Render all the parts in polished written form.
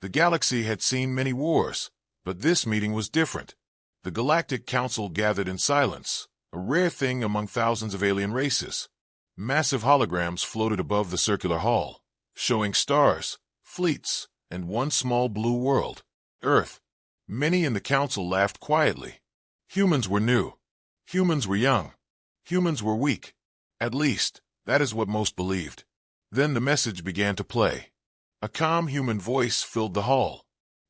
The galaxy had seen many wars, but this meeting was different. The Galactic Council gathered in silence, a rare thing among thousands of alien races. Massive holograms floated above the circular hall, showing stars, fleets, and one small blue world, Earth. Many in the council laughed quietly. Humans were new. Humans were young. Humans were weak. At least, that is what most believed. Then the message began to play. A calm human voice filled the hall.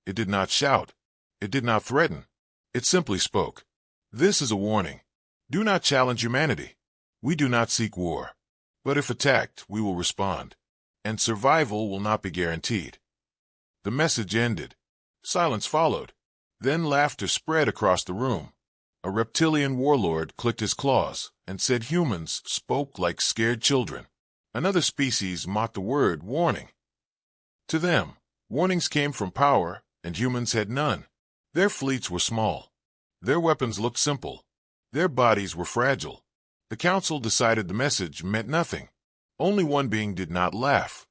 It did not shout. It did not threaten. It simply spoke. This is a warning. Do not challenge humanity. We do not seek war. But if attacked, we will respond. And survival will not be guaranteed. The message ended. Silence followed. Then laughter spread across the room. A reptilian warlord clicked his claws and said humans spoke like scared children. Another species mocked the word warning. To them, warnings came from power, and humans had none. Their fleets were small. Their weapons looked simple. Their bodies were fragile. The council decided the message meant nothing. Only one being did not laugh.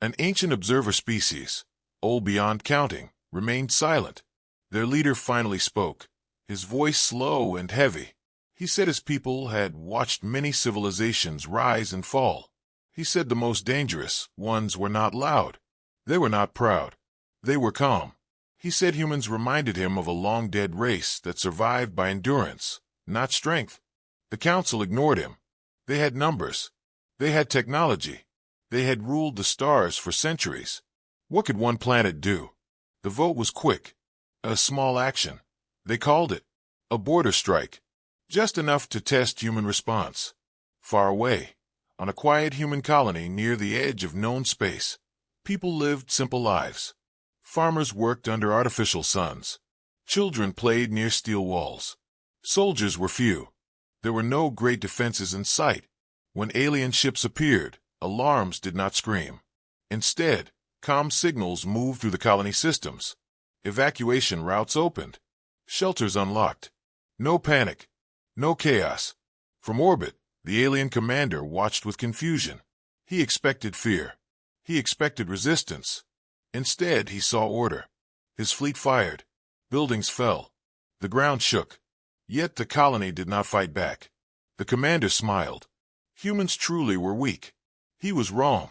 An ancient observer species, old beyond counting, remained silent. Their leader finally spoke, his voice slow and heavy. He said his people had watched many civilizations rise and fall. He said the most dangerous ones were not loud. They were not proud. They were calm. He said humans reminded him of a long-dead race that survived by endurance, not strength. The council ignored him. They had numbers. They had technology. They had ruled the stars for centuries. What could one planet do? The vote was quick. A small action. They called it a border strike. Just enough to test human response. Far away, on a quiet human colony near the edge of known space, people lived simple lives. Farmers worked under artificial suns. Children played near steel walls. Soldiers were few. There were no great defenses in sight. When alien ships appeared, alarms did not scream. Instead, comm signals moved through the colony systems. Evacuation routes opened. Shelters unlocked. No panic. No chaos. From orbit, the alien commander watched with confusion. He expected fear. He expected resistance. Instead, he saw order. His fleet fired. Buildings fell. The ground shook. Yet the colony did not fight back. The commander smiled. Humans truly were weak. He was wrong.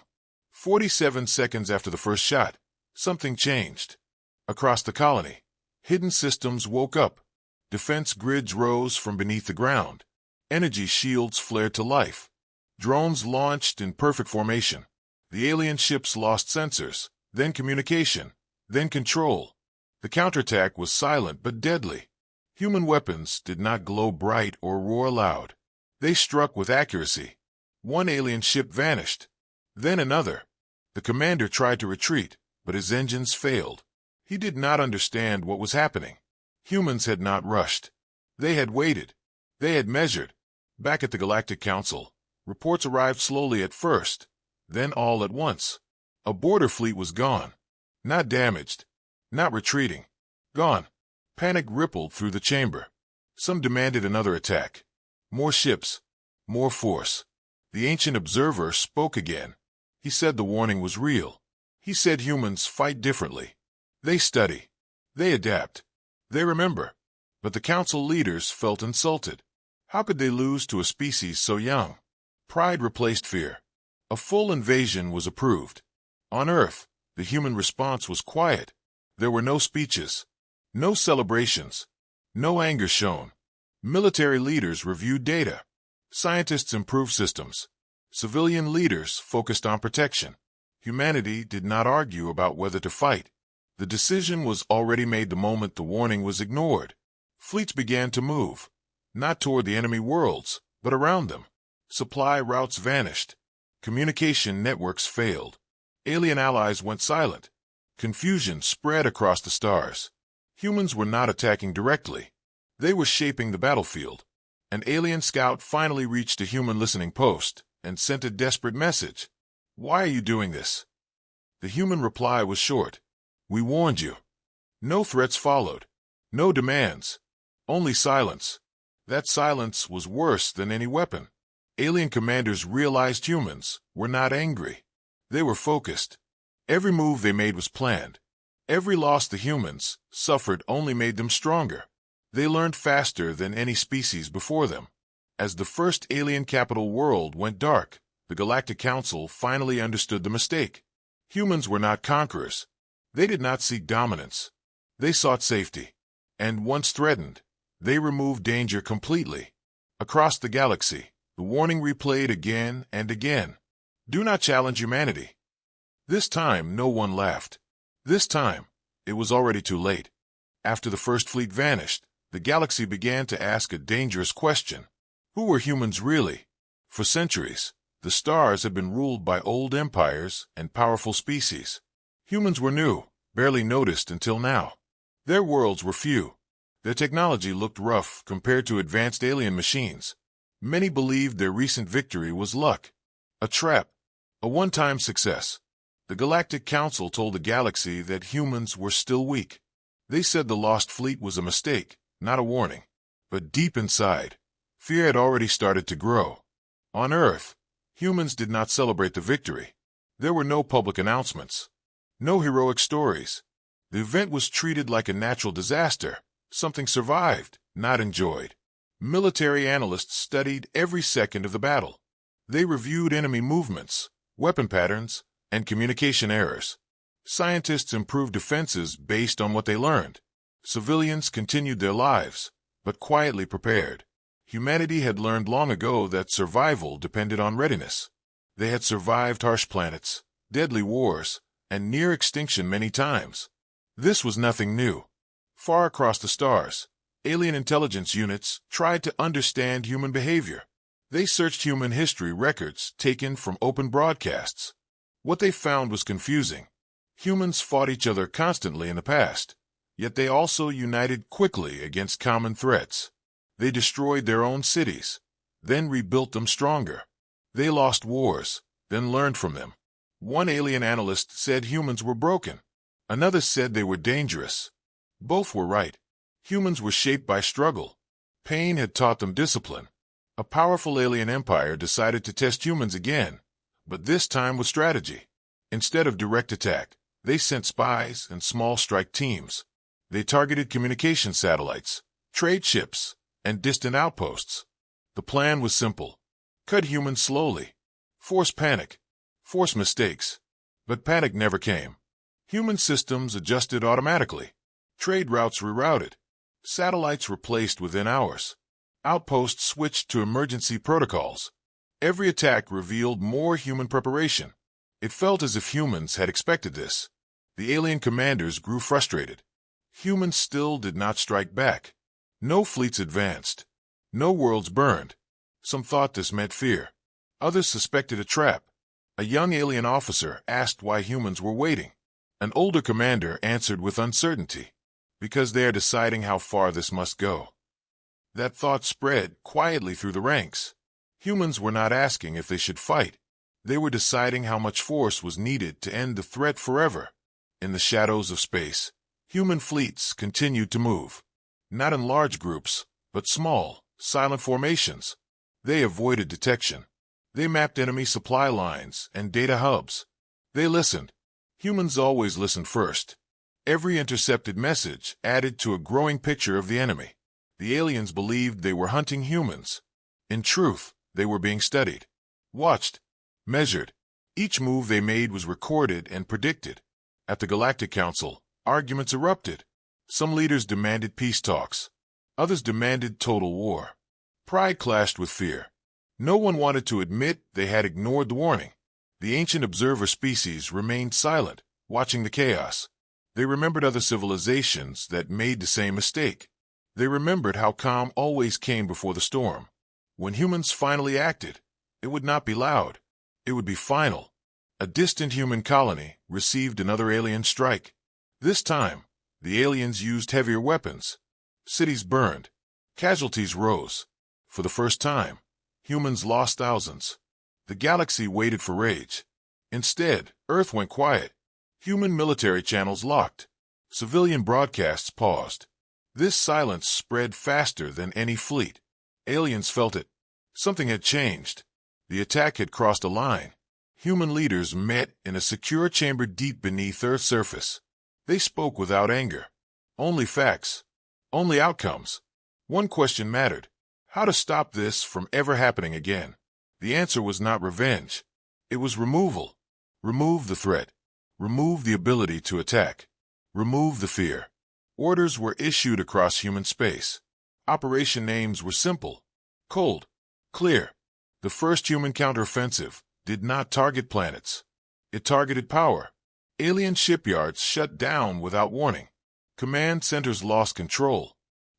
47 seconds after the first shot, something changed. Across the colony, hidden systems woke up. Defense grids rose from beneath the ground. Energy shields flared to life. Drones launched in perfect formation. The alien ships lost sensors, then communication, then control. The counterattack was silent but deadly. Human weapons did not glow bright or roar loud. They struck with accuracy. One alien ship vanished. Then another. The commander tried to retreat, but his engines failed. He did not understand what was happening. Humans had not rushed. They had waited. They had measured. Back at the Galactic Council, reports arrived slowly at first, then all at once. A border fleet was gone. Not damaged. Not retreating. Gone. Panic rippled through the chamber. Some demanded another attack. More ships. More force. The ancient observer spoke again. He said the warning was real. He said humans fight differently. They study. They adapt. They remember. But the council leaders felt insulted. How could they lose to a species so young? Pride replaced fear. A full invasion was approved. On Earth, the human response was quiet. There were no speeches. No celebrations. No anger shown. Military leaders reviewed data. Scientists improved systems. Civilian leaders focused on protection. Humanity did not argue about whether to fight. The decision was already made the moment the warning was ignored. Fleets began to move, not toward the enemy worlds, but around them. Supply routes vanished. Communication networks failed. Alien allies went silent. Confusion spread across the stars. Humans were not attacking directly. They were shaping the battlefield. An alien scout finally reached a human listening post and sent a desperate message. "Why are you doing this?" The human reply was short. "We warned you." No threats followed. No demands. Only silence. That silence was worse than any weapon. Alien commanders realized humans were not angry. They were focused. Every move they made was planned. Every loss the humans suffered only made them stronger. They learned faster than any species before them. As the first alien capital world went dark, the Galactic Council finally understood the mistake. Humans were not conquerors. They did not seek dominance. They sought safety. And once threatened, they removed danger completely. Across the galaxy, the warning replayed again and again. Do not challenge humanity. This time, no one laughed. This time, it was already too late. After the first fleet vanished, the galaxy began to ask a dangerous question. Who were humans really? For centuries, the stars had been ruled by old empires and powerful species. Humans were new, barely noticed until now. Their worlds were few. Their technology looked rough compared to advanced alien machines. Many believed their recent victory was luck, a trap, a one-time success. The Galactic Council told the galaxy that humans were still weak. They said the lost fleet was a mistake, not a warning. But deep inside, fear had already started to grow. On Earth, humans did not celebrate the victory. There were no public announcements, no heroic stories. The event was treated like a natural disaster, something survived, not enjoyed. Military analysts studied every second of the battle. They reviewed enemy movements, weapon patterns, and communication errors. Scientists improved defenses based on what they learned. Civilians continued their lives, but quietly prepared. Humanity had learned long ago that survival depended on readiness. They had survived harsh planets, deadly wars, and near extinction many times. This was nothing new. Far across the stars, alien intelligence units tried to understand human behavior. They searched human history records taken from open broadcasts. What they found was confusing. Humans fought each other constantly in the past, yet they also united quickly against common threats. They destroyed their own cities, then rebuilt them stronger. They lost wars, then learned from them. One alien analyst said humans were broken. Another said they were dangerous. Both were right. Humans were shaped by struggle. Pain had taught them discipline. A powerful alien empire decided to test humans again, but this time with strategy. Instead of direct attack, they sent spies and small strike teams. They targeted communication satellites, trade ships, and distant outposts. The plan was simple. Cut humans slowly. Force panic. Force mistakes. But panic never came. Human systems adjusted automatically. Trade routes rerouted. Satellites replaced within hours. Outposts switched to emergency protocols. Every attack revealed more human preparation. It felt as if humans had expected this. The alien commanders grew frustrated. Humans still did not strike back. No fleets advanced. No worlds burned. Some thought this meant fear. Others suspected a trap. A young alien officer asked why humans were waiting. An older commander answered with uncertainty. Because they are deciding how far this must go. That thought spread quietly through the ranks. Humans were not asking if they should fight. They were deciding how much force was needed to end the threat forever. In the shadows of space, human fleets continued to move. Not in large groups, but small, silent formations. They avoided detection. They mapped enemy supply lines and data hubs. They listened. Humans always listened first. Every intercepted message added to a growing picture of the enemy. The aliens believed they were hunting humans. In truth, they were being studied, watched, measured. Each move they made was recorded and predicted. At the Galactic Council, arguments erupted. Some leaders demanded peace talks. Others demanded total war. Pride clashed with fear. No one wanted to admit they had ignored the warning. The ancient observer species remained silent, watching the chaos. They remembered other civilizations that made the same mistake. They remembered how calm always came before the storm. When humans finally acted, it would not be loud. It would be final. A distant human colony received another alien strike. This time, the aliens used heavier weapons. Cities burned. Casualties rose. For the first time, humans lost thousands. The galaxy waited for rage. Instead, Earth went quiet. Human military channels locked. Civilian broadcasts paused. This silence spread faster than any fleet. Aliens felt it. Something had changed. The attack had crossed a line. Human leaders met in a secure chamber deep beneath Earth's surface. They spoke without anger. Only facts. Only outcomes. One question mattered: how to stop this from ever happening again. The answer was not revenge. It was removal. Remove the threat. Remove the ability to attack. Remove the fear. Orders were issued across human space. Operation names were simple, cold, clear. The first human counteroffensive did not target planets. It targeted power. Alien shipyards shut down without warning. Command centers lost control.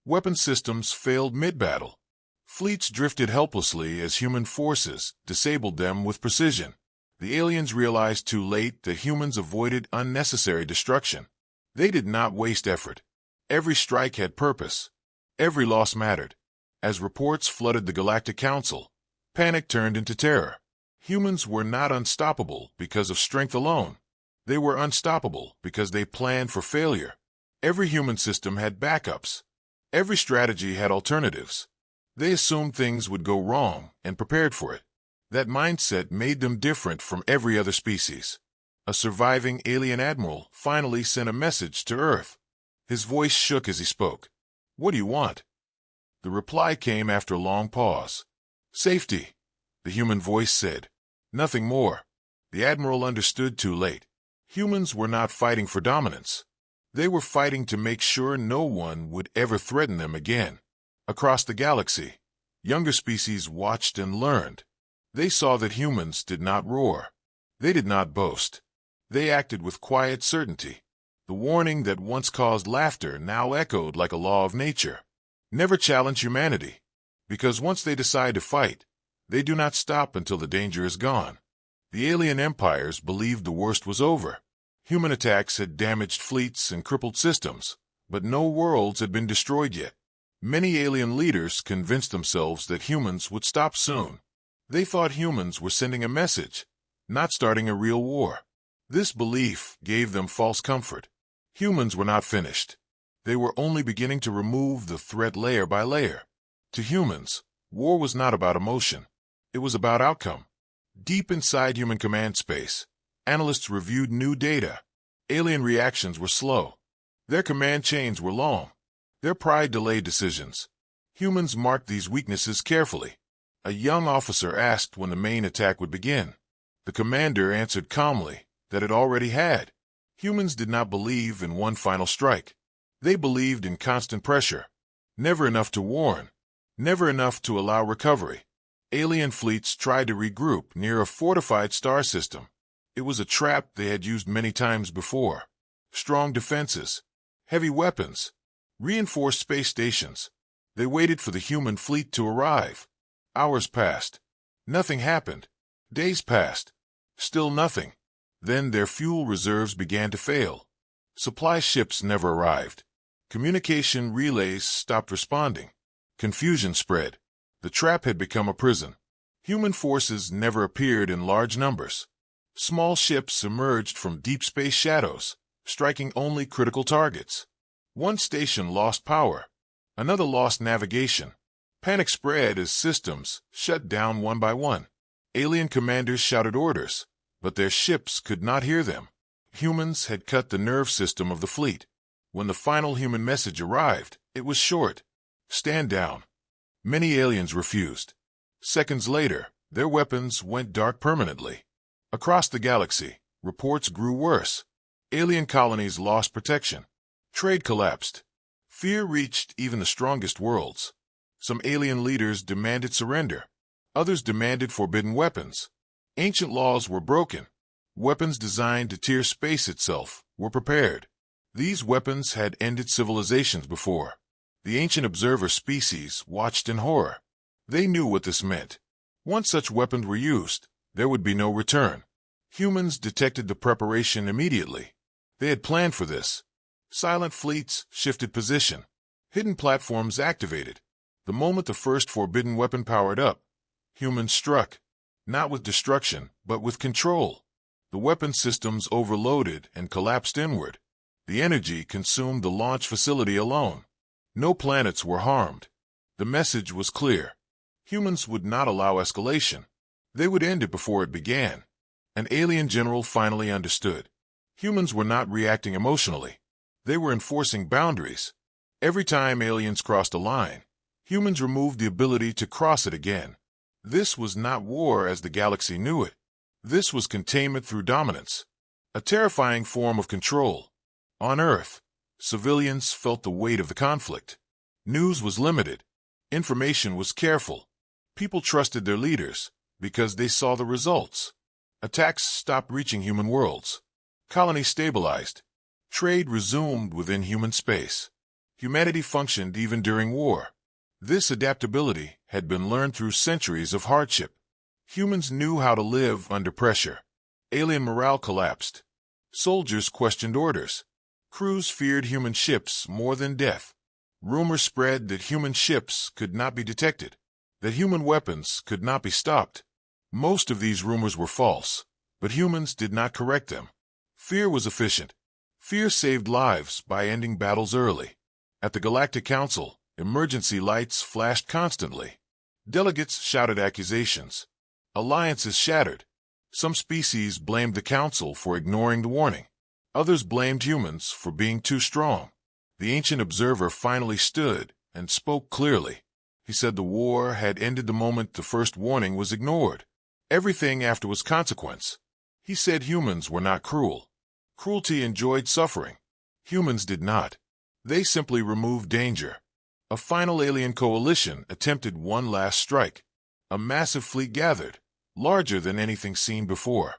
Weapon systems failed mid-battle. Fleets drifted helplessly as human forces disabled them with precision. The aliens realized too late that humans avoided unnecessary destruction. They did not waste effort. Every strike had purpose. Every loss mattered. As reports flooded the Galactic Council, panic turned into terror. Humans were not unstoppable because of strength alone. They were unstoppable because they planned for failure. Every human system had backups. Every strategy had alternatives. They assumed things would go wrong and prepared for it. That mindset made them different from every other species. A surviving alien admiral finally sent a message to Earth. His voice shook as he spoke. "What do you want?" The reply came after a long pause. "Safety," the human voice said. Nothing more. The admiral understood too late. Humans were not fighting for dominance. They were fighting to make sure no one would ever threaten them again. Across the galaxy, younger species watched and learned. They saw that humans did not roar. They did not boast. They acted with quiet certainty. The warning that once caused laughter now echoed like a law of nature. Never challenge humanity, because once they decide to fight, they do not stop until the danger is gone. The alien empires believed the worst was over. Human attacks had damaged fleets and crippled systems, but no worlds had been destroyed yet. Many alien leaders convinced themselves that humans would stop soon. They thought humans were sending a message, not starting a real war. This belief gave them false comfort. Humans were not finished. They were only beginning to remove the threat layer by layer. To humans, war was not about emotion. It was about outcome. Deep inside human command space, analysts reviewed new data. Alien reactions were slow. Their command chains were long. Their pride delayed decisions. Humans marked these weaknesses carefully. A young officer asked when the main attack would begin. The commander answered calmly that it already had. Humans did not believe in one final strike. They believed in constant pressure. Never enough to warn. Never enough to allow recovery. Alien fleets tried to regroup near a fortified star system. It was a trap they had used many times before. Strong defenses, heavy weapons, reinforced space stations. They waited for the human fleet to arrive. Hours passed. Nothing happened. Days passed. Still nothing. Then their fuel reserves began to fail. Supply ships never arrived. Communication relays stopped responding. Confusion spread. The trap had become a prison. Human forces never appeared in large numbers. Small ships emerged from deep space shadows, striking only critical targets. One station lost power. Another lost navigation. Panic spread as systems shut down one by one. Alien commanders shouted orders, but their ships could not hear them. Humans had cut the nerve system of the fleet. When the final human message arrived, it was short. "Stand down." Many aliens refused. Seconds later, their weapons went dark permanently. Across the galaxy, reports grew worse. Alien colonies lost protection. Trade collapsed. Fear reached even the strongest worlds. Some alien leaders demanded surrender. Others demanded forbidden weapons. Ancient laws were broken. Weapons designed to tear space itself were prepared. These weapons had ended civilizations before. The ancient observer species watched in horror. They knew what this meant. Once such weapons were used, there would be no return. Humans detected the preparation immediately. They had planned for this. Silent fleets shifted position. Hidden platforms activated. The moment the first forbidden weapon powered up, humans struck. Not with destruction, but with control. The weapon systems overloaded and collapsed inward. The energy consumed the launch facility alone. No planets were harmed. The message was clear. Humans would not allow escalation. They would end it before it began. An alien general finally understood. Humans were not reacting emotionally. They were enforcing boundaries. Every time aliens crossed a line, humans removed the ability to cross it again. This was not war as the galaxy knew it. This was containment through dominance, a terrifying form of control. On Earth, civilians felt the weight of the conflict. News was limited. Information was careful. People trusted their leaders because they saw the results. Attacks stopped reaching human worlds. Colonies stabilized. Trade resumed within human space. Humanity functioned even during war. This adaptability had been learned through centuries of hardship. Humans knew how to live under pressure. Alien morale collapsed. Soldiers questioned orders. Crews feared human ships more than death. Rumors spread that human ships could not be detected, that human weapons could not be stopped. Most of these rumors were false, but humans did not correct them. Fear was efficient. Fear saved lives by ending battles early. At the Galactic Council, emergency lights flashed constantly. Delegates shouted accusations. Alliances shattered. Some species blamed the Council for ignoring the warning. Others blamed humans for being too strong. The ancient observer finally stood and spoke clearly. He said the war had ended the moment the first warning was ignored. Everything after was consequence. He said humans were not cruel. Cruelty enjoyed suffering. Humans did not. They simply removed danger. A final alien coalition attempted one last strike. A massive fleet gathered, larger than anything seen before.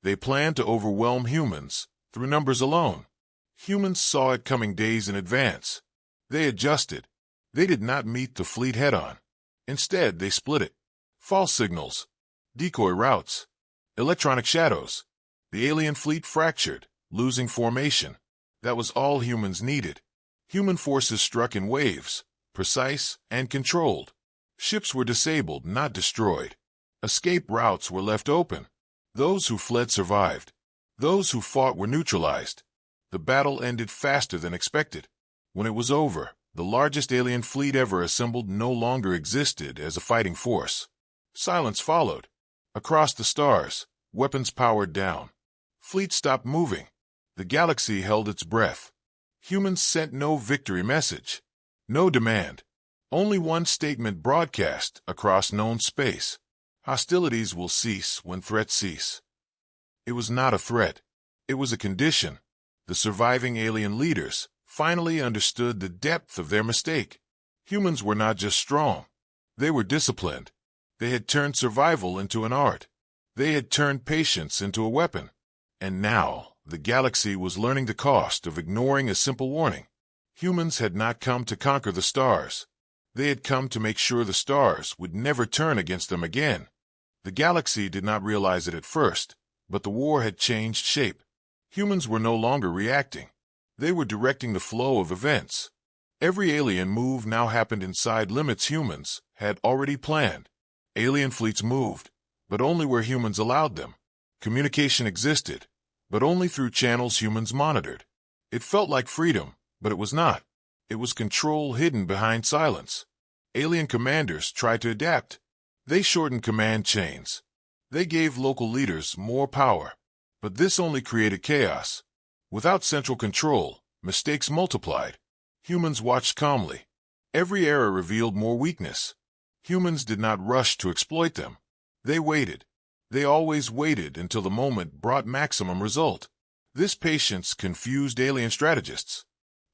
They planned to overwhelm humans through numbers alone. Humans saw it coming days in advance. They adjusted. They did not meet the fleet head-on. Instead, they split it. False signals, decoy routes, electronic shadows. The alien fleet fractured, losing formation. That was all humans needed. Human forces struck in waves, precise and controlled. Ships were disabled, not destroyed. Escape routes were left open. Those who fled survived. Those who fought were neutralized. The battle ended faster than expected. When it was over, the largest alien fleet ever assembled no longer existed as a fighting force. Silence followed. Across the stars, weapons powered down. Fleets stopped moving. The galaxy held its breath. Humans sent no victory message, no demand. Only one statement broadcast across known space. Hostilities will cease when threats cease. It was not a threat. It was a condition. The surviving alien leaders finally understood the depth of their mistake. Humans were not just strong. They were disciplined. They had turned survival into an art. They had turned patience into a weapon. And now, the galaxy was learning the cost of ignoring a simple warning. Humans had not come to conquer the stars. They had come to make sure the stars would never turn against them again. The galaxy did not realize it at first, but the war had changed shape. Humans were no longer reacting. They were directing the flow of events. Every alien move now happened inside limits humans had already planned. Alien fleets moved, but only where humans allowed them. Communication existed, but only through channels humans monitored. It felt like freedom, but it was not. It was control hidden behind silence. Alien commanders tried to adapt. They shortened command chains. They gave local leaders more power. But this only created chaos. Without central control, mistakes multiplied. Humans watched calmly. Every error revealed more weakness. Humans did not rush to exploit them. They waited. They always waited until the moment brought maximum result. This patience confused alien strategists.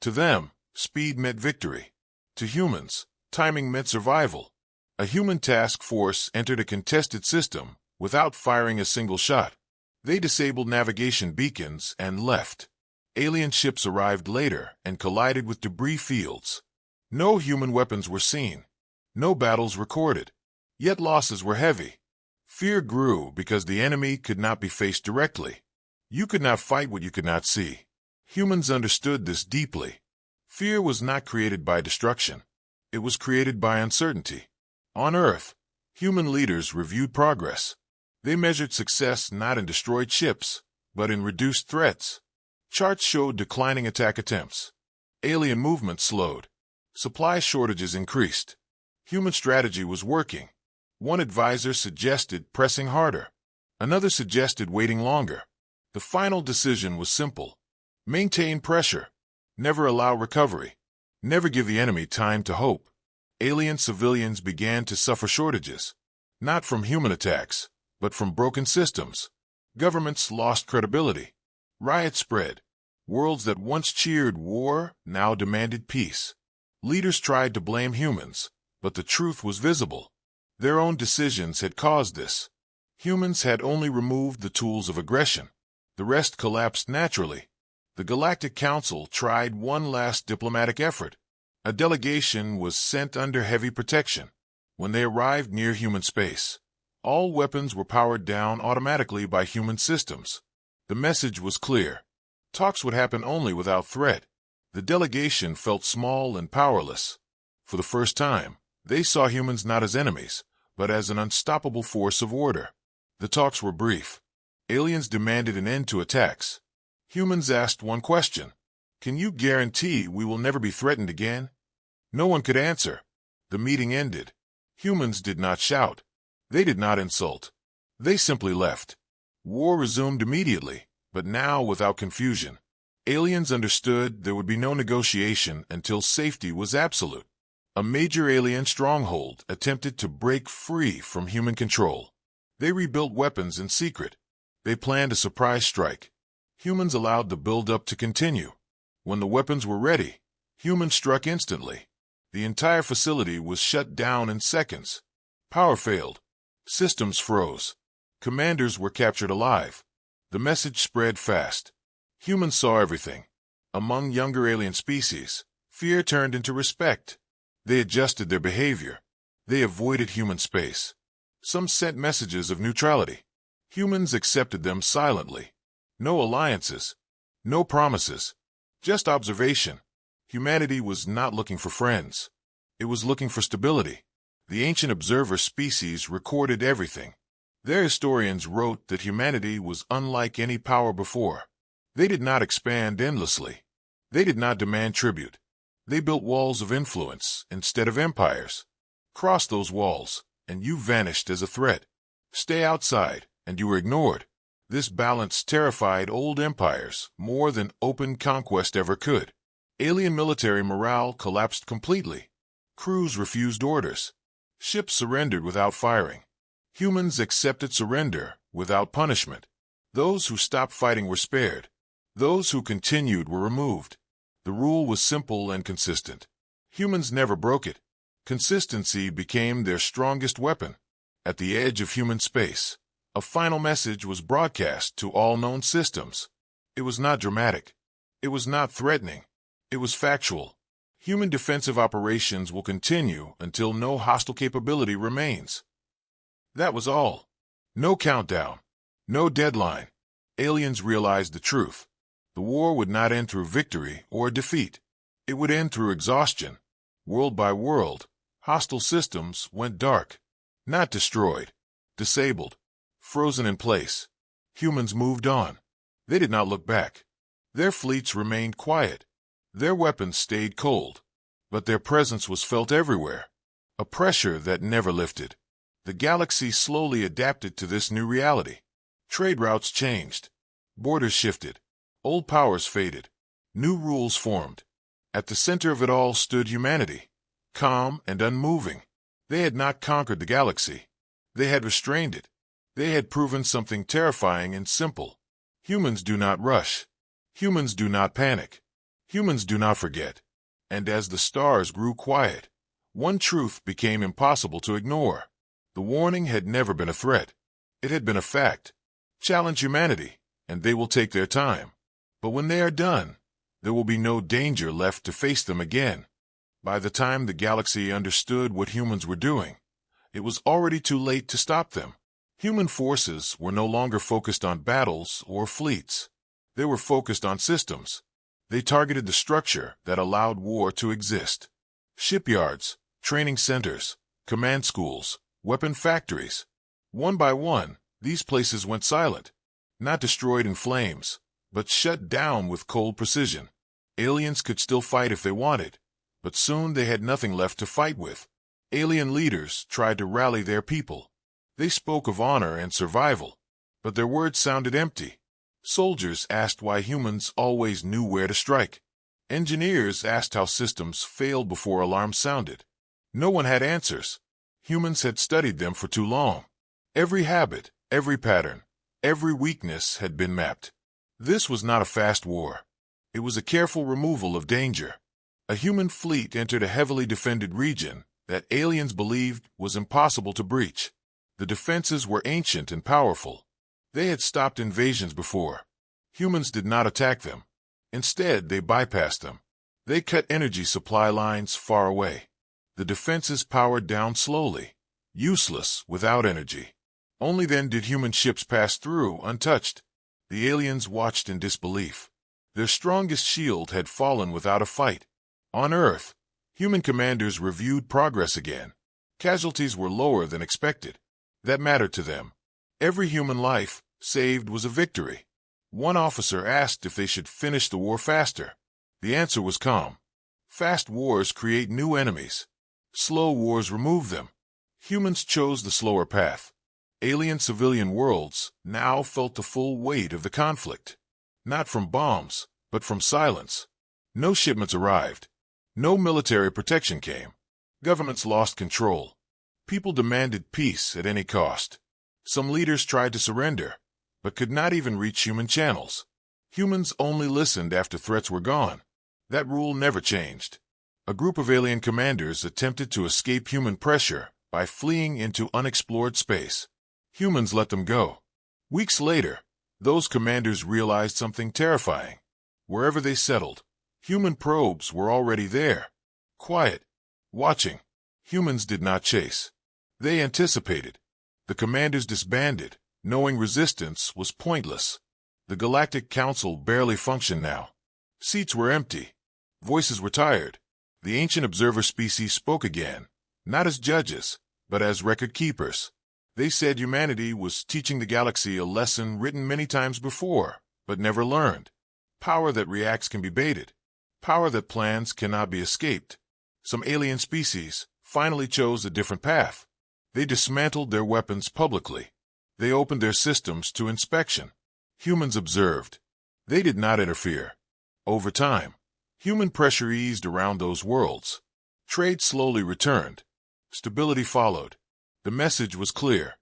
To them, speed meant victory. To humans, timing meant survival. A human task force entered a contested system without firing a single shot. They disabled navigation beacons and left. Alien ships arrived later and collided with debris fields. No human weapons were seen. No battles recorded. Yet losses were heavy. Fear grew because the enemy could not be faced directly. You could not fight what you could not see. Humans understood this deeply. Fear was not created by destruction. It was created by uncertainty. On Earth, human leaders reviewed progress. They measured success not in destroyed ships, but in reduced threats. Charts showed declining attack attempts. Alien movement slowed. Supply shortages increased. Human strategy was working. One advisor suggested pressing harder. Another suggested waiting longer. The final decision was simple. Maintain pressure. Never allow recovery. Never give the enemy time to hope. Alien civilians began to suffer shortages, not from human attacks, but from broken systems. Governments lost credibility. Riots spread. Worlds that once cheered war now demanded peace. Leaders tried to blame humans, but the truth was visible. Their own decisions had caused this. Humans had only removed the tools of aggression. The rest collapsed naturally. The Galactic Council tried one last diplomatic effort. A delegation was sent under heavy protection. When they arrived near human space, all weapons were powered down automatically by human systems. The message was clear. Talks would happen only without threat. The delegation felt small and powerless. For the first time, they saw humans not as enemies, but as an unstoppable force of order. The talks were brief. Aliens demanded an end to attacks. Humans asked one question. Can you guarantee we will never be threatened again? No one could answer. The meeting ended. Humans did not shout. They did not insult. They simply left. War resumed immediately, but now without confusion. Aliens understood there would be no negotiation until safety was absolute. A major alien stronghold attempted to break free from human control. They rebuilt weapons in secret. They planned a surprise strike. Humans allowed the build-up to continue. When the weapons were ready, humans struck instantly. The entire facility was shut down in seconds. Power failed. Systems froze. Commanders were captured alive. The message spread fast. Humans saw everything. Among younger alien species, fear turned into respect. They adjusted their behavior. They avoided human space. Some sent messages of neutrality. Humans accepted them silently. No alliances. No promises. Just observation. Humanity was not looking for friends. It was looking for stability. The ancient observer species recorded everything. Their historians wrote that humanity was unlike any power before. They did not expand endlessly. They did not demand tribute. They built walls of influence instead of empires. Cross those walls, and you vanished as a threat. Stay outside, and you were ignored. This balance terrified old empires more than open conquest ever could. Alien military morale collapsed completely. Crews refused orders. Ships surrendered without firing. Humans accepted surrender without punishment. Those who stopped fighting were spared. Those who continued were removed. The rule was simple and consistent. Humans never broke it. Consistency became their strongest weapon. At the edge of human space, a final message was broadcast to all known systems. It was not dramatic. It was not threatening. It was factual. Human defensive operations will continue until no hostile capability remains. That was all. No countdown. No deadline. Aliens realized the truth. The war would not end through victory or defeat. It would end through exhaustion. World by world, hostile systems went dark. Not destroyed. Disabled. Frozen in place. Humans moved on. They did not look back. Their fleets remained quiet. Their weapons stayed cold. But their presence was felt everywhere. A pressure that never lifted. The galaxy slowly adapted to this new reality. Trade routes changed. Borders shifted. Old powers faded. New rules formed. At the center of it all stood humanity, calm and unmoving. They had not conquered the galaxy. They had restrained it. They had proven something terrifying and simple. Humans do not rush. Humans do not panic. Humans do not forget. And as the stars grew quiet, one truth became impossible to ignore. The warning had never been a threat. It had been a fact. Challenge humanity, and they will take their time. But when they are done, there will be no danger left to face them again. By the time the galaxy understood what humans were doing, it was already too late to stop them. Human forces were no longer focused on battles or fleets. They were focused on systems. They targeted the structure that allowed war to exist. Shipyards, training centers, command schools, weapon factories. One by one, these places went silent, not destroyed in flames, but shut down with cold precision. Aliens could still fight if they wanted, but soon they had nothing left to fight with. Alien leaders tried to rally their people. They spoke of honor and survival, but their words sounded empty. Soldiers asked why humans always knew where to strike. Engineers asked how systems failed before alarms sounded. No one had answers. Humans had studied them for too long. Every habit, every pattern, every weakness had been mapped. This was not a fast war. It was a careful removal of danger. A human fleet entered a heavily defended region that aliens believed was impossible to breach. The defenses were ancient and powerful. They had stopped invasions before. Humans did not attack them. Instead, they bypassed them. They cut energy supply lines far away. The defenses powered down slowly, useless without energy. Only then did human ships pass through untouched. The aliens watched in disbelief. Their strongest shield had fallen without a fight. On Earth, human commanders reviewed progress again. Casualties were lower than expected. That mattered to them. Every human life saved was a victory. One officer asked if they should finish the war faster. The answer was calm. Fast wars create new enemies. Slow wars remove them. Humans chose the slower path. Alien civilian worlds now felt the full weight of the conflict. Not from bombs, but from silence. No shipments arrived. No military protection came. Governments lost control. People demanded peace at any cost. Some leaders tried to surrender, but could not even reach human channels. Humans only listened after threats were gone. That rule never changed. A group of alien commanders attempted to escape human pressure by fleeing into unexplored space. Humans let them go. Weeks later, those commanders realized something terrifying. Wherever they settled, human probes were already there. Quiet. Watching. Humans did not chase. They anticipated. The commanders disbanded, knowing resistance was pointless. The Galactic Council barely functioned now. Seats were empty. Voices were tired. The ancient observer species spoke again, not as judges, but as record keepers. They said humanity was teaching the galaxy a lesson written many times before, but never learned. Power that reacts can be baited. Power that plans cannot be escaped. Some alien species finally chose a different path. They dismantled their weapons publicly. They opened their systems to inspection. Humans observed. They did not interfere. Over time, human pressure eased around those worlds. Trade slowly returned. Stability followed. The message was clear.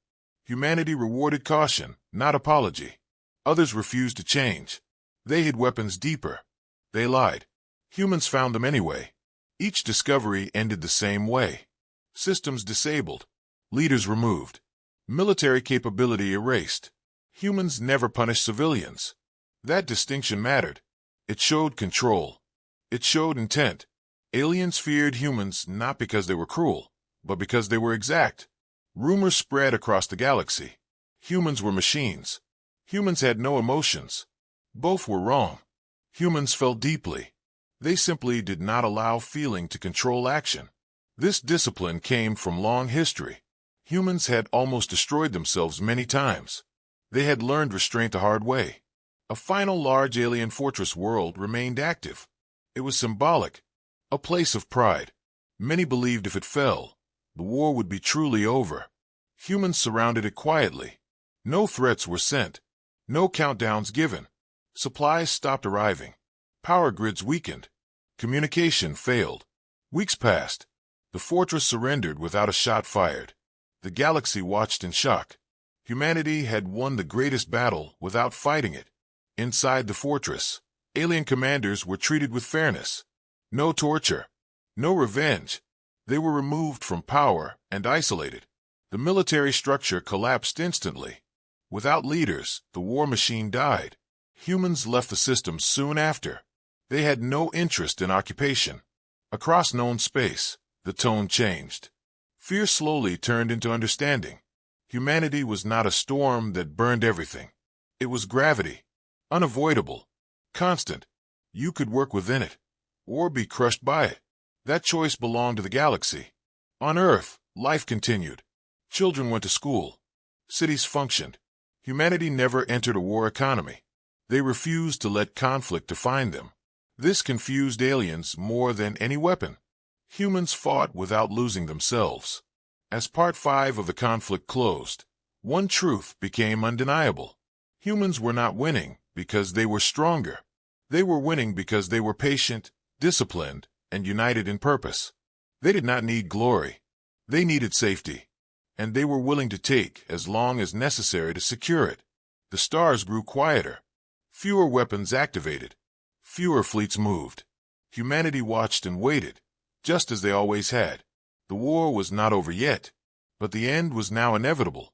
Humanity rewarded caution, not apology. Others refused to change. They hid weapons deeper. They lied. Humans found them anyway. Each discovery ended the same way. Systems disabled. Leaders removed. Military capability erased. Humans never punished civilians. That distinction mattered. It showed control. It showed intent. Aliens feared humans not because they were cruel, but because they were exact. Rumors spread across the galaxy. Humans were machines. Humans had no emotions. Both were wrong. Humans felt deeply. They simply did not allow feeling to control action. This discipline came from long history. Humans had almost destroyed themselves many times. They had learned restraint the hard way. A final large alien fortress world remained active. It was symbolic, a place of pride. Many believed if it fell, the war would be truly over. Humans surrounded it quietly. No threats were sent. No countdowns given. Supplies stopped arriving. Power grids weakened. Communication failed. Weeks passed. The fortress surrendered without a shot fired. The galaxy watched in shock. Humanity had won the greatest battle without fighting it. Inside the fortress, alien commanders were treated with fairness. No torture. No revenge. They were removed from power and isolated. The military structure collapsed instantly. Without leaders, the war machine died. Humans left the system soon after. They had no interest in occupation. Across known space, the tone changed. Fear slowly turned into understanding. Humanity was not a storm that burned everything. It was gravity. Unavoidable. Constant. You could work within it, or be crushed by it. That choice belonged to the galaxy. On Earth, life continued. Children went to school. Cities functioned. Humanity never entered a war economy. They refused to let conflict define them. This confused aliens more than any weapon. Humans fought without losing themselves. As Part 5 of the conflict closed, one truth became undeniable. Humans were not winning because they were stronger. They were winning because they were patient, disciplined, and united in purpose. They did not need glory. They needed safety, and they were willing to take as long as necessary to secure it. The stars grew quieter. Fewer weapons activated. Fewer fleets moved. Humanity watched and waited, just as they always had. The war was not over yet, but the end was now inevitable.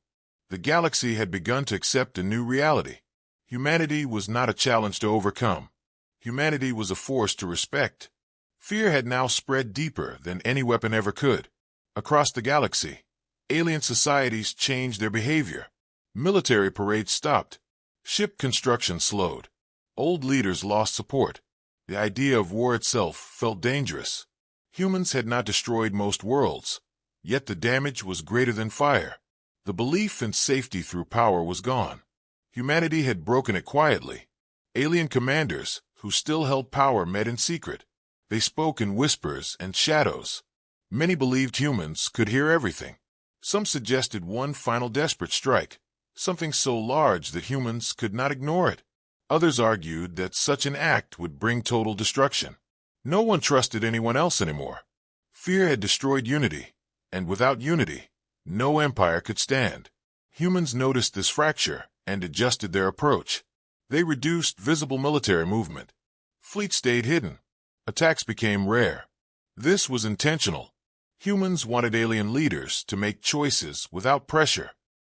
The galaxy had begun to accept a new reality. Humanity was not a challenge to overcome. Humanity was a force to respect. Fear had now spread deeper than any weapon ever could. Across the galaxy, alien societies changed their behavior. Military parades stopped. Ship construction slowed. Old leaders lost support. The idea of war itself felt dangerous. Humans had not destroyed most worlds, yet the damage was greater than fire. The belief in safety through power was gone. Humanity had broken it quietly. Alien commanders, who still held power, met in secret. They spoke in whispers and shadows. Many believed humans could hear everything. Some suggested one final desperate strike, something so large that humans could not ignore it. Others argued that such an act would bring total destruction. No one trusted anyone else anymore. Fear had destroyed unity, and without unity, no empire could stand. Humans noticed this fracture and adjusted their approach. They reduced visible military movement. Fleets stayed hidden. Attacks became rare. This was intentional. Humans wanted alien leaders to make choices without pressure.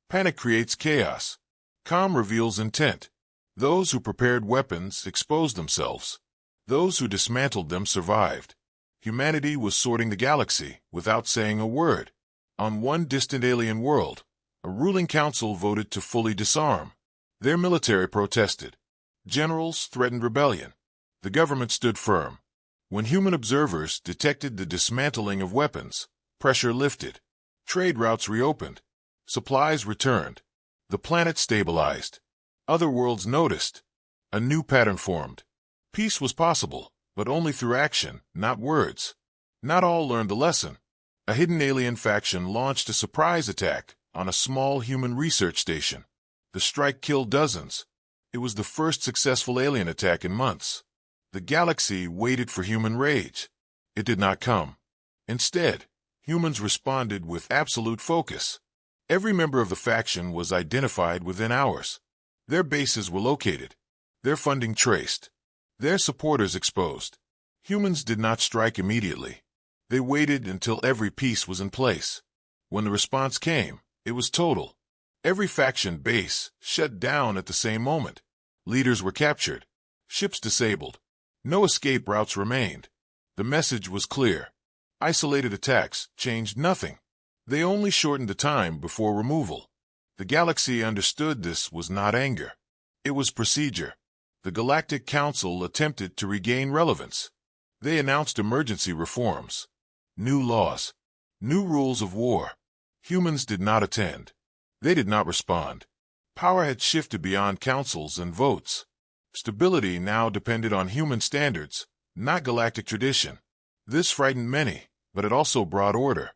Panic creates chaos. Calm reveals intent. Those who prepared weapons exposed themselves. Those who dismantled them survived. Humanity was sorting the galaxy without saying a word. On one distant alien world, a ruling council voted to fully disarm. Their military protested. Generals threatened rebellion. The government stood firm. When human observers detected the dismantling of weapons, pressure lifted. Trade routes reopened. Supplies returned. The planet stabilized. Other worlds noticed. A new pattern formed. Peace was possible, but only through action, not words. Not all learned the lesson. A hidden alien faction launched a surprise attack on a small human research station. The strike killed dozens. It was the first successful alien attack in months. The galaxy waited for human rage. It did not come. Instead, humans responded with absolute focus. Every member of the faction was identified within hours. Their bases were located. Their funding traced. Their supporters exposed. Humans did not strike immediately. They waited until every piece was in place. When the response came, it was total. Every faction base shut down at the same moment. Leaders were captured. Ships disabled. No escape routes remained. The message was clear. Isolated attacks changed nothing. They only shortened the time before removal. The galaxy understood this was not anger. It was procedure. The Galactic Council attempted to regain relevance. They announced emergency reforms. New laws. New rules of war. Humans did not attend. They did not respond. Power had shifted beyond councils and votes. Stability now depended on human standards, not galactic tradition. This frightened many, but it also brought order.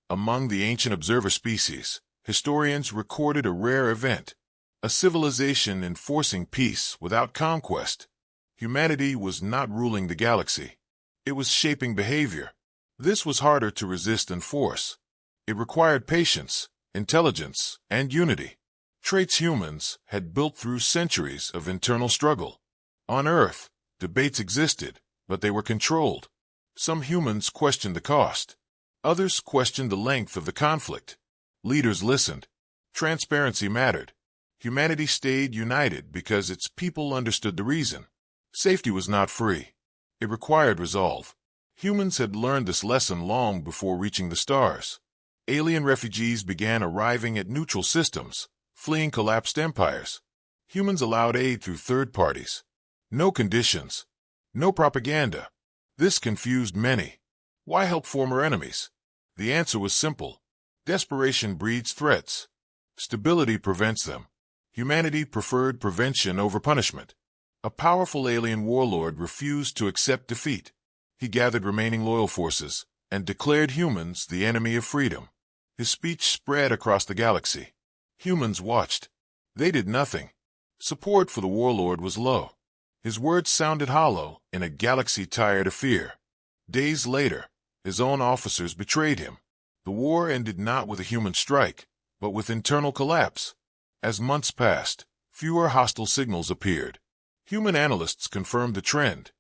Among the ancient observer species, historians recorded a rare event. A civilization enforcing peace without conquest. Humanity was not ruling the galaxy. It was shaping behavior. This was harder to resist than force. It required patience, intelligence, and unity. Traits humans had built through centuries of internal struggle. On Earth, debates existed, but they were controlled. Some humans questioned the cost. Others questioned the length of the conflict. Leaders listened. Transparency mattered. Humanity stayed united because its people understood the reason. Safety was not free. It required resolve. Humans had learned this lesson long before reaching the stars. Alien refugees began arriving at neutral systems, fleeing collapsed empires. Humans allowed aid through third parties. No conditions. No propaganda. This confused many. Why help former enemies? The answer was simple. Desperation breeds threats. Stability prevents them. Humanity preferred prevention over punishment. A powerful alien warlord refused to accept defeat. He gathered remaining loyal forces and declared humans the enemy of freedom. His speech spread across the galaxy. Humans watched. They did nothing. Support for the warlord was low. His words sounded hollow in a galaxy tired of fear. Days later, his own officers betrayed him. The war ended not with a human strike, but with internal collapse. As months passed, fewer hostile signals appeared. Human analysts confirmed the trend.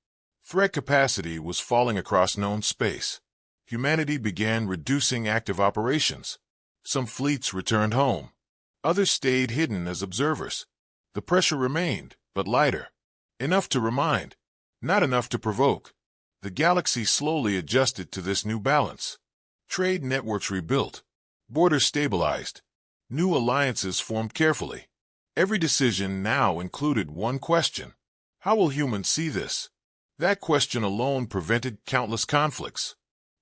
Threat capacity was falling across known space. Humanity began reducing active operations. Some fleets returned home. Others stayed hidden as observers. The pressure remained, but lighter. Enough to remind, not enough to provoke. The galaxy slowly adjusted to this new balance. Trade networks rebuilt. Borders stabilized. New alliances formed carefully. Every decision now included one question. How will humans see this? That question alone prevented countless conflicts.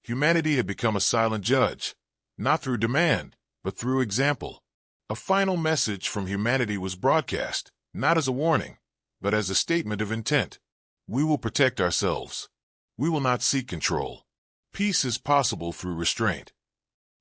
Humanity had become a silent judge, not through demand, but through example. A final message from humanity was broadcast, not as a warning, but as a statement of intent. We will protect ourselves. We will not seek control. Peace is possible through restraint.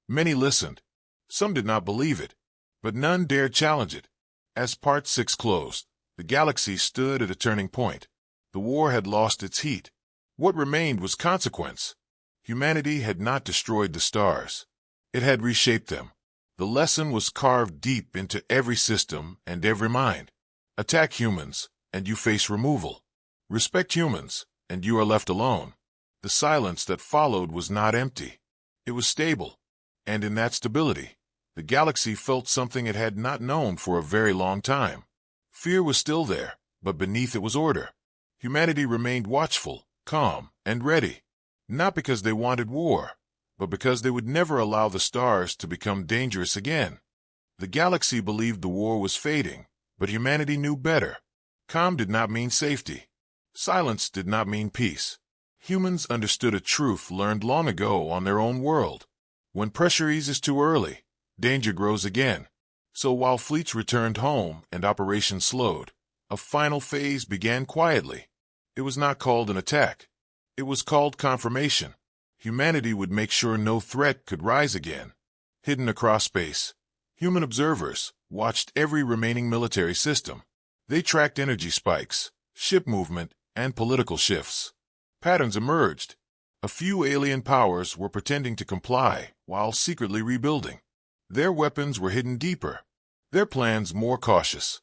Many listened. Some did not believe it, but none dared challenge it. As Part 6 closed, the galaxy stood at a turning point. The war had lost its heat. What remained was consequence. Humanity had not destroyed the stars. It had reshaped them. The lesson was carved deep into every system and every mind. Attack humans, and you face removal. Respect humans, and you are left alone. The silence that followed was not empty. It was stable. And in that stability, the galaxy felt something it had not known for a very long time. Fear was still there, but beneath it was order. Humanity remained watchful, calm, and ready. Not because they wanted war, but because they would never allow the stars to become dangerous again. The galaxy believed the war was fading, but humanity knew better. Calm did not mean safety. Silence did not mean peace. Humans understood a truth learned long ago on their own world. When pressure eases too early, danger grows again. So while fleets returned home and operations slowed, a final phase began quietly. It was not called an attack. It was called confirmation. Humanity would make sure no threat could rise again. Hidden across space, human observers watched every remaining military system. They tracked energy spikes, ship movement, and political shifts. Patterns emerged. A few alien powers were pretending to comply while secretly rebuilding. Their weapons were hidden deeper. Their plans more cautious.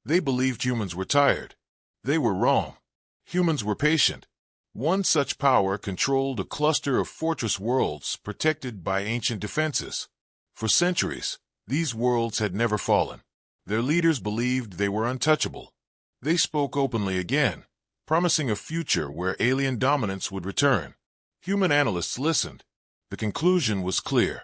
They believed humans were tired. They were wrong. Humans were patient. One such power controlled a cluster of fortress worlds protected by ancient defenses. For centuries, these worlds had never fallen. Their leaders believed they were untouchable. They spoke openly again, promising a future where alien dominance would return. Human analysts listened. The conclusion was clear.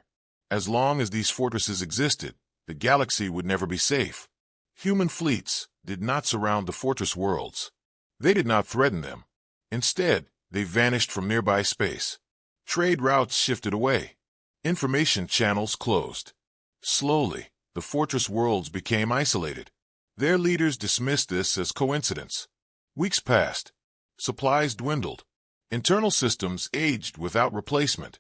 As long as these fortresses existed, the galaxy would never be safe. Human fleets did not surround the fortress worlds. They did not threaten them. Instead, they vanished from nearby space. Trade routes shifted away. Information channels closed. Slowly, the fortress worlds became isolated. Their leaders dismissed this as coincidence. Weeks passed. Supplies dwindled. Internal systems aged without replacement.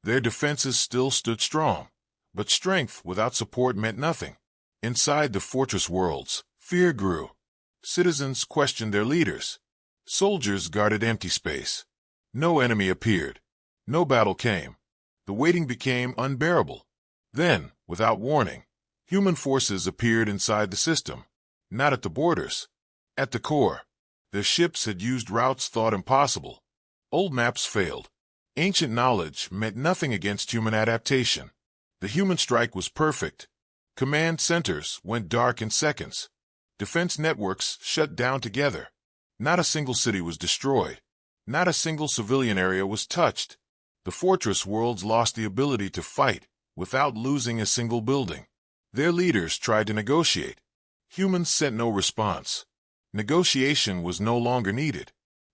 Their defenses still stood strong, but strength without support meant nothing. Inside the fortress worlds, fear grew. Citizens questioned their leaders. Soldiers guarded empty space. No enemy appeared. No battle came. The waiting became unbearable. Then, without warning, human forces appeared inside the system. Not at the borders. At the core. Their ships had used routes thought impossible. Old maps failed. Ancient knowledge meant nothing against human adaptation. The human strike was perfect. Command centers went dark in seconds. Defense networks shut down together. Not a single city was destroyed. Not a single civilian area was touched. The fortress worlds lost the ability to fight without losing a single building. Their leaders tried to negotiate. Humans sent no response. Negotiation was no longer needed.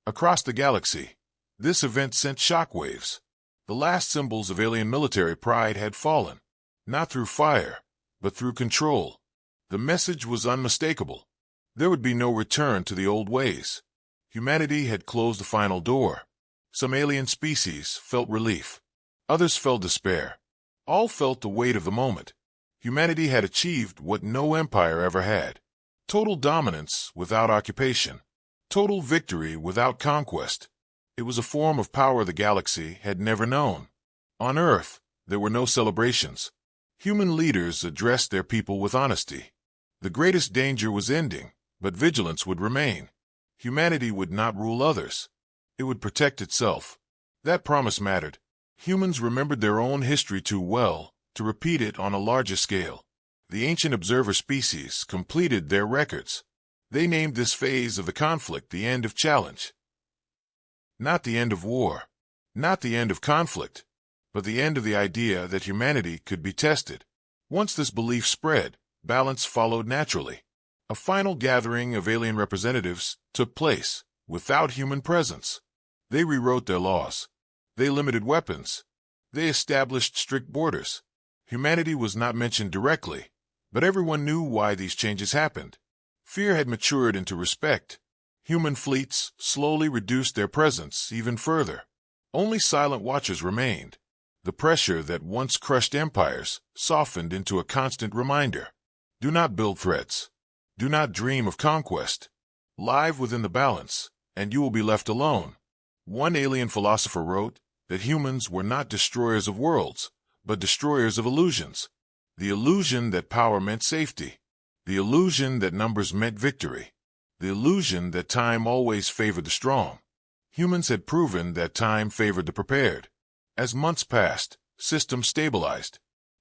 Across the galaxy, this event sent shockwaves. The last symbols of alien military pride had fallen, not through fire, but through control. The message was unmistakable. There would be no return to the old ways. Humanity had closed the final door. Some alien species felt relief. Others felt despair. All felt the weight of the moment. Humanity had achieved what no empire ever had. Total dominance without occupation. Total victory without conquest. It was a form of power the galaxy had never known. On Earth, there were no celebrations. Human leaders addressed their people with honesty. The greatest danger was ending, but vigilance would remain. Humanity would not rule others. It would protect itself. That promise mattered. Humans remembered their own history too well to repeat it on a larger scale. The ancient observer species completed their records. They named this phase of the conflict the end of challenge. Not the end of war, not the end of conflict, but the end of the idea that humanity could be tested. Once this belief spread, balance followed naturally. A final gathering of alien representatives took place, without human presence. They rewrote their laws. They limited weapons. They established strict borders. Humanity was not mentioned directly, but everyone knew why these changes happened. Fear had matured into respect. Human fleets slowly reduced their presence even further. Only silent watchers remained. The pressure that once crushed empires softened into a constant reminder. Do not build threats. Do not dream of conquest. Live within the balance, and you will be left alone. One alien philosopher wrote that humans were not destroyers of worlds, but destroyers of illusions. The illusion that power meant safety. The illusion that numbers meant victory. The illusion that time always favored the strong. Humans had proven that time favored the prepared. As months passed, systems stabilized.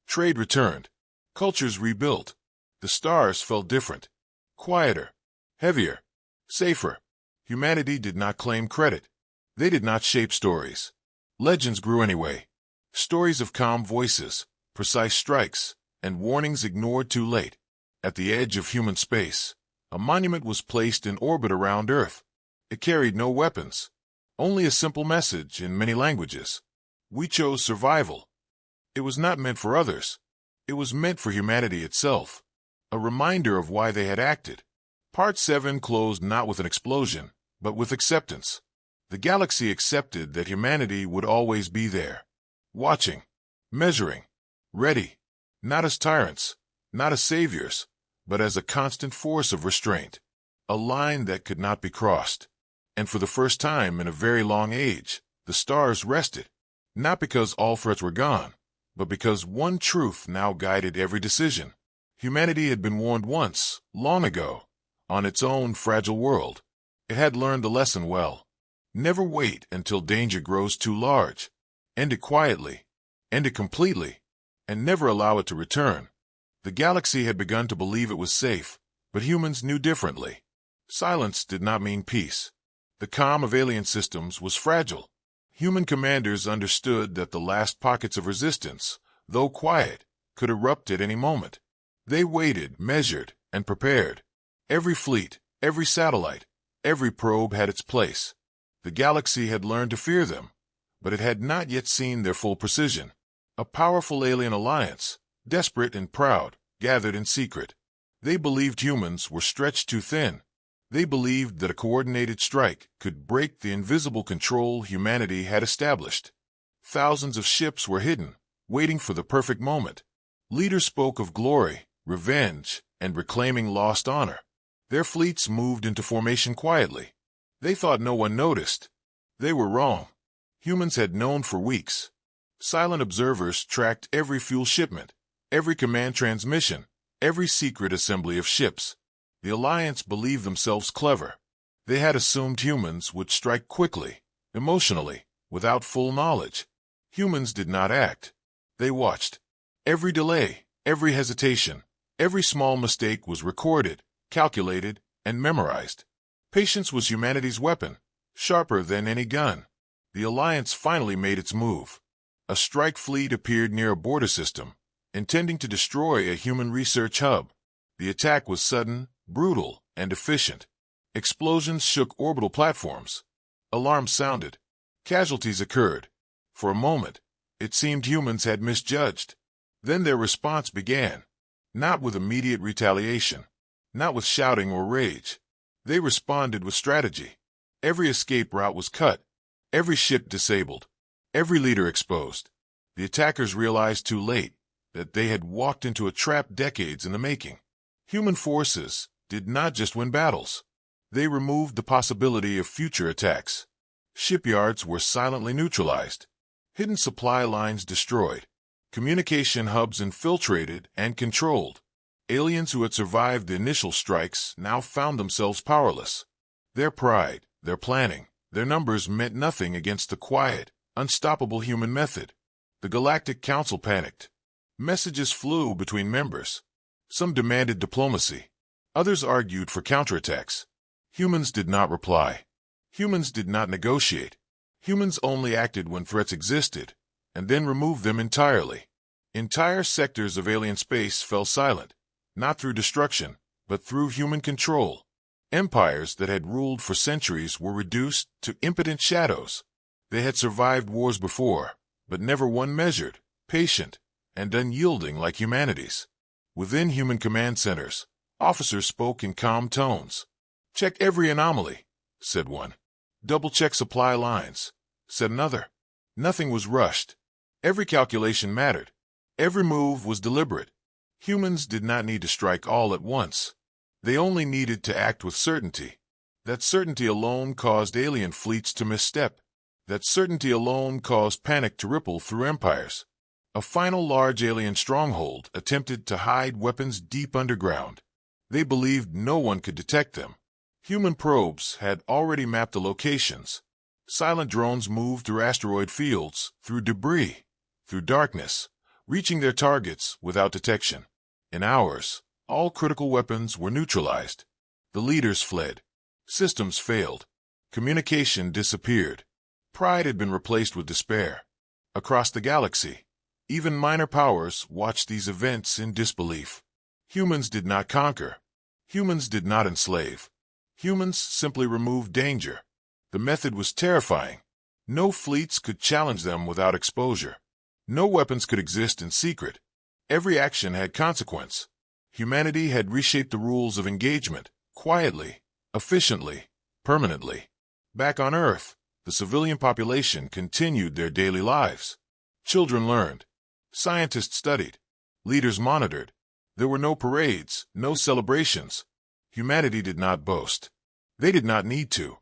Trade returned. Cultures rebuilt. The stars felt different. Quieter. Heavier. Safer. Humanity did not claim credit. They did not shape stories. Legends grew anyway. Stories of calm voices, precise strikes, and warnings ignored too late. At the edge of human space, a monument was placed in orbit around Earth. It carried no weapons, only a simple message in many languages. We chose survival. It was not meant for others. It was meant for humanity itself. A reminder of why they had acted. Part 7 closed not with an explosion, but with acceptance. The galaxy accepted that humanity would always be there. Watching. Measuring. Ready. Not as tyrants, not as saviors, but as a constant force of restraint. A line that could not be crossed. And for the first time in a very long age, the stars rested. Not because all threats were gone, but because one truth now guided every decision. Humanity had been warned once, long ago, on its own fragile world. It had learned the lesson well. Never wait until danger grows too large. End it quietly. End it completely. And never allow it to return. The galaxy had begun to believe it was safe, but humans knew differently. Silence did not mean peace. The calm of alien systems was fragile. Human commanders understood that the last pockets of resistance, though quiet, could erupt at any moment. They waited, measured, and prepared. Every fleet, every satellite, every probe had its place. The galaxy had learned to fear them, but it had not yet seen their full precision. A powerful alien alliance, desperate and proud, gathered in secret. They believed humans were stretched too thin. They believed that a coordinated strike could break the invisible control humanity had established. Thousands of ships were hidden, waiting for the perfect moment. Leaders spoke of glory, revenge, and reclaiming lost honor. Their fleets moved into formation quietly. They thought no one noticed. They were wrong. Humans had known for weeks. Silent observers tracked every fuel shipment, every command transmission, every secret assembly of ships. The Alliance believed themselves clever. They had assumed humans would strike quickly, emotionally, without full knowledge. Humans did not act. They watched. Every delay, every hesitation, every small mistake was recorded, calculated, and memorized. Patience was humanity's weapon, sharper than any gun. The Alliance finally made its move. A strike fleet appeared near a border system, intending to destroy a human research hub. The attack was sudden, brutal, and efficient. Explosions shook orbital platforms. Alarms sounded. Casualties occurred. For a moment, it seemed humans had misjudged. Then their response began. Not with immediate retaliation. Not with shouting or rage. They responded with strategy. Every escape route was cut. Every ship disabled. Every leader exposed. The attackers realized too late that they had walked into a trap decades in the making. Human forces did not just win battles. They removed the possibility of future attacks. Shipyards were silently neutralized. Hidden supply lines destroyed. Communication hubs infiltrated and controlled. Aliens who had survived the initial strikes now found themselves powerless. Their pride, their planning, their numbers meant nothing against the quiet, unstoppable human method. The Galactic Council panicked. Messages flew between members. Some demanded diplomacy. Others argued for counterattacks. Humans did not reply. Humans did not negotiate. Humans only acted when threats existed, and then removed them entirely. Entire sectors of alien space fell silent, not through destruction, but through human control. Empires that had ruled for centuries were reduced to impotent shadows. They had survived wars before, but never one measured, patient, and unyielding like humanity's. Within human command centers, officers spoke in calm tones. "Check every anomaly," said one. "Double-check supply lines," said another. Nothing was rushed. Every calculation mattered. Every move was deliberate. Humans did not need to strike all at once. They only needed to act with certainty. That certainty alone caused alien fleets to misstep. That certainty alone caused panic to ripple through empires. A final large alien stronghold attempted to hide weapons deep underground. They believed no one could detect them. Human probes had already mapped the locations. Silent drones moved through asteroid fields, through debris, through darkness, reaching their targets without detection. In hours, all critical weapons were neutralized. The leaders fled. Systems failed. Communication disappeared. Pride had been replaced with despair. Across the galaxy, even minor powers watched these events in disbelief. Humans did not conquer. Humans did not enslave. Humans simply removed danger. The method was terrifying. No fleets could challenge them without exposure. No weapons could exist in secret. Every action had consequence. Humanity had reshaped the rules of engagement, quietly, efficiently, permanently. Back on Earth, the civilian population continued their daily lives. Children learned. Scientists studied. Leaders monitored. There were no parades, no celebrations. Humanity did not boast. They did not need to.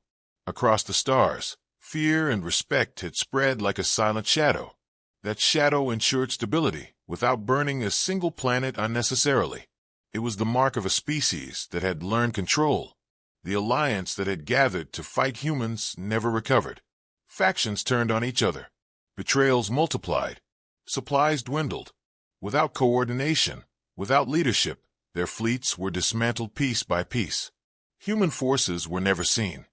Across the stars, fear and respect had spread like a silent shadow. That shadow ensured stability without burning a single planet unnecessarily. It was the mark of a species that had learned control. The alliance that had gathered to fight humans never recovered. Factions turned on each other. Betrayals multiplied. Supplies dwindled. Without coordination, without leadership, their fleets were dismantled piece by piece. Human forces were never seen.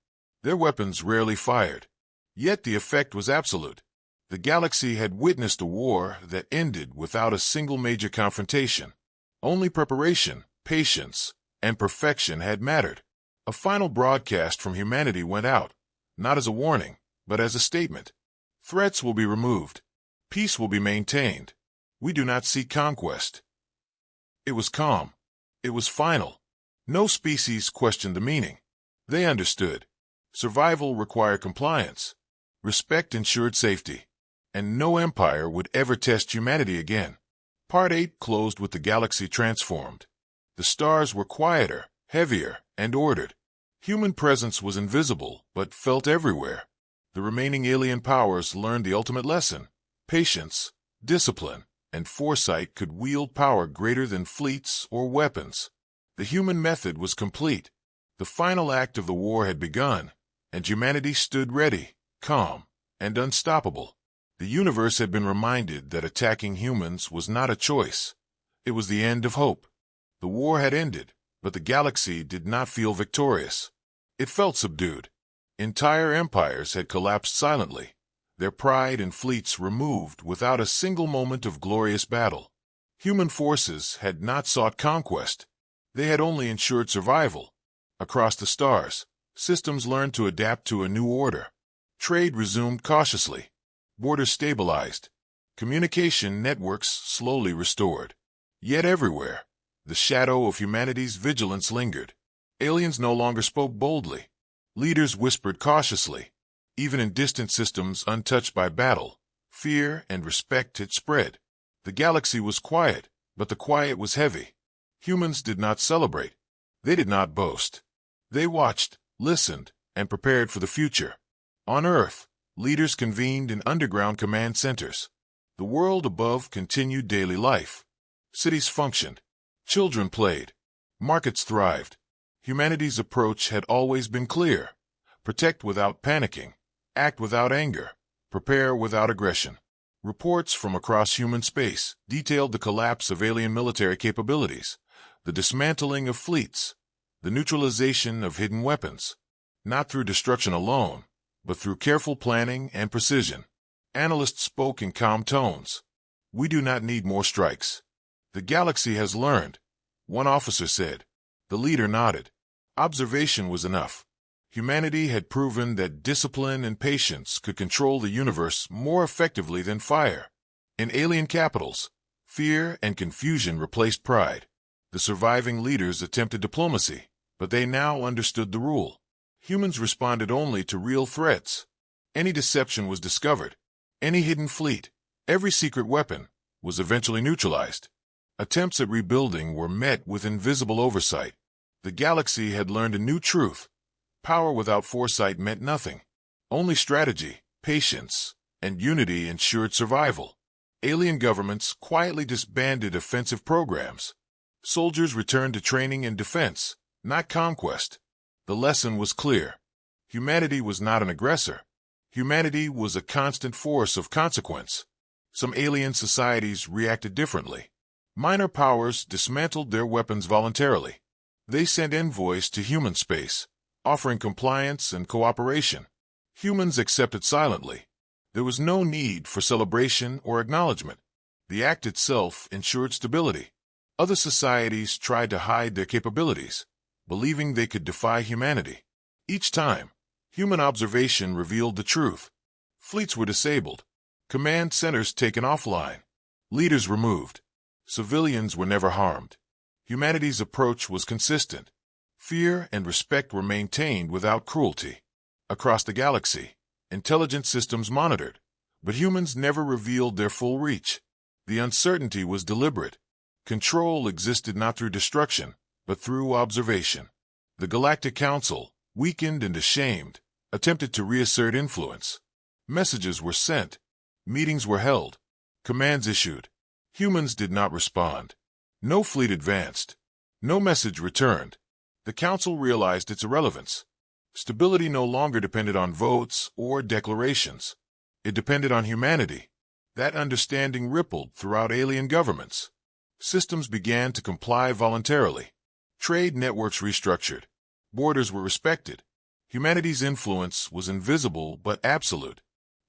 Their weapons rarely fired. Yet the effect was absolute. The galaxy had witnessed a war that ended without a single major confrontation. Only preparation, patience, and perfection had mattered. A final broadcast from humanity went out, not as a warning, but as a statement. Threats will be removed. Peace will be maintained. We do not seek conquest. It was calm. It was final. No species questioned the meaning. They understood. Survival required compliance. Respect ensured safety. And no empire would ever test humanity again. Part 8 closed with the galaxy transformed. The stars were quieter, heavier, and ordered. Human presence was invisible, but felt everywhere. The remaining alien powers learned the ultimate lesson. Patience, discipline, and foresight could wield power greater than fleets or weapons. The human method was complete. The final act of the war had begun, and humanity stood ready, calm, and unstoppable. The universe had been reminded that attacking humans was not a choice. It was the end of hope. The war had ended, but the galaxy did not feel victorious. It felt subdued. Entire empires had collapsed silently, their pride and fleets removed without a single moment of glorious battle. Human forces had not sought conquest. They had only ensured survival. Across the stars, systems learned to adapt to a new order. Trade resumed cautiously. Borders stabilized. Communication networks slowly restored. Yet everywhere, the shadow of humanity's vigilance lingered. Aliens no longer spoke boldly. Leaders whispered cautiously. Even in distant systems untouched by battle, fear and respect had spread. The galaxy was quiet, but the quiet was heavy. Humans did not celebrate. They did not boast. They watched, listened, and prepared for the future. On Earth, leaders convened in underground command centers. The world above continued daily life. Cities functioned. Children played. Markets thrived. Humanity's approach had always been clear. Protect without panicking. Act without anger. Prepare without aggression. Reports from across human space detailed the collapse of alien military capabilities, the dismantling of fleets, the neutralization of hidden weapons, not through destruction alone, but through careful planning and precision. Analysts spoke in calm tones. We do not need more strikes. The galaxy has learned, one officer said. The leader nodded. Observation was enough. Humanity had proven that discipline and patience could control the universe more effectively than fire. In alien capitals, fear and confusion replaced pride. The surviving leaders attempted diplomacy, but they now understood the rule. Humans responded only to real threats. Any deception was discovered. Any hidden fleet, every secret weapon, was eventually neutralized. Attempts at rebuilding were met with invisible oversight. The galaxy had learned a new truth. Power without foresight meant nothing. Only strategy, patience, and unity ensured survival. Alien governments quietly disbanded offensive programs. Soldiers returned to training and defense, not conquest. The lesson was clear. Humanity was not an aggressor. Humanity was a constant force of consequence. Some alien societies reacted differently. Minor powers dismantled their weapons voluntarily. They sent envoys to human space, offering compliance and cooperation. Humans accepted silently. There was no need for celebration or acknowledgement. The act itself ensured stability. Other societies tried to hide their capabilities, believing they could defy humanity. Each time, human observation revealed the truth. Fleets were disabled. Command centers taken offline. Leaders removed. Civilians were never harmed. Humanity's approach was consistent. Fear and respect were maintained without cruelty. Across the galaxy, intelligence systems monitored, but humans never revealed their full reach. The uncertainty was deliberate. Control existed not through destruction, but through observation. The Galactic Council, weakened and ashamed, attempted to reassert influence. Messages were sent. Meetings were held. Commands issued. Humans did not respond. No fleet advanced. No message returned. The Council realized its irrelevance. Stability no longer depended on votes or declarations. It depended on humanity. That understanding rippled throughout alien governments. Systems began to comply voluntarily. Trade networks restructured. Borders were respected. Humanity's influence was invisible but absolute.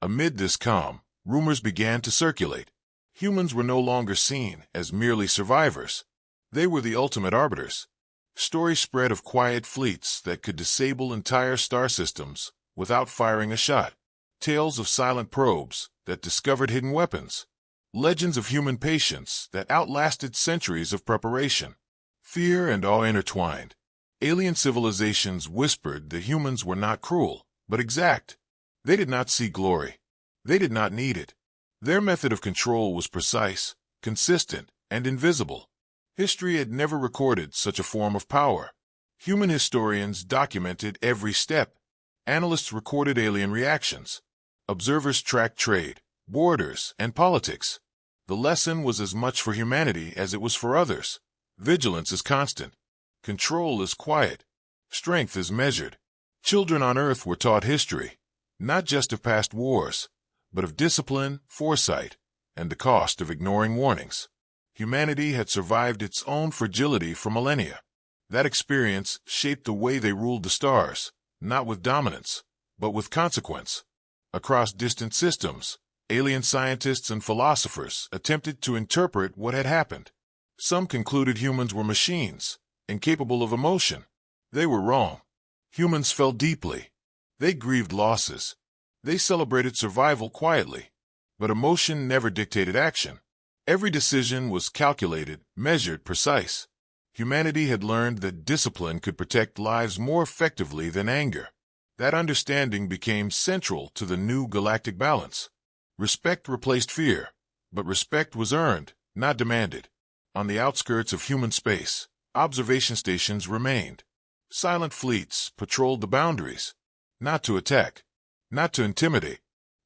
Amid this calm, rumors began to circulate. Humans were no longer seen as merely survivors. They were the ultimate arbiters. Stories spread of quiet fleets that could disable entire star systems without firing a shot. Tales of silent probes that discovered hidden weapons. Legends of human patience that outlasted centuries of preparation. Fear and awe intertwined. Alien civilizations whispered that humans were not cruel, but exact. They did not seek glory. They did not need it. Their method of control was precise, consistent, and invisible. History had never recorded such a form of power. Human historians documented every step. Analysts recorded alien reactions. Observers tracked trade, borders, and politics. The lesson was as much for humanity as it was for others. Vigilance is constant. Control is quiet. Strength is measured. Children on Earth were taught history, not just of past wars, but of discipline, foresight, and the cost of ignoring warnings. Humanity had survived its own fragility for millennia. That experience shaped the way they ruled the stars, not with dominance, but with consequence. Across distant systems, alien scientists and philosophers attempted to interpret what had happened. Some concluded humans were machines, incapable of emotion. They were wrong. Humans felt deeply. They grieved losses. They celebrated survival quietly. But emotion never dictated action. Every decision was calculated, measured, precise. Humanity had learned that discipline could protect lives more effectively than anger. That understanding became central to the new galactic balance. Respect replaced fear, but respect was earned, not demanded. On the outskirts of human space, observation stations remained. Silent fleets patrolled the boundaries, not to attack, Not to intimidate,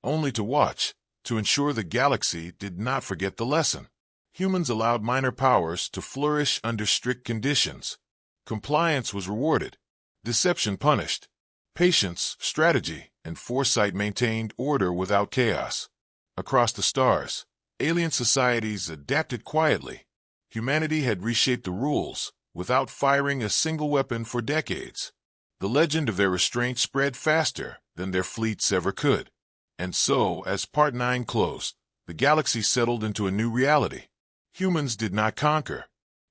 only to watch, to ensure the galaxy did not forget the lesson. Humans allowed minor powers to flourish under strict conditions. Compliance was rewarded, deception punished. Patience, strategy, and foresight maintained order without chaos. Across the stars, alien societies adapted quietly. Humanity had reshaped the rules without firing a single weapon for decades. The legend of their restraint spread faster than their fleets ever could. And so, as Part 9 closed, the galaxy settled into a new reality. Humans did not conquer.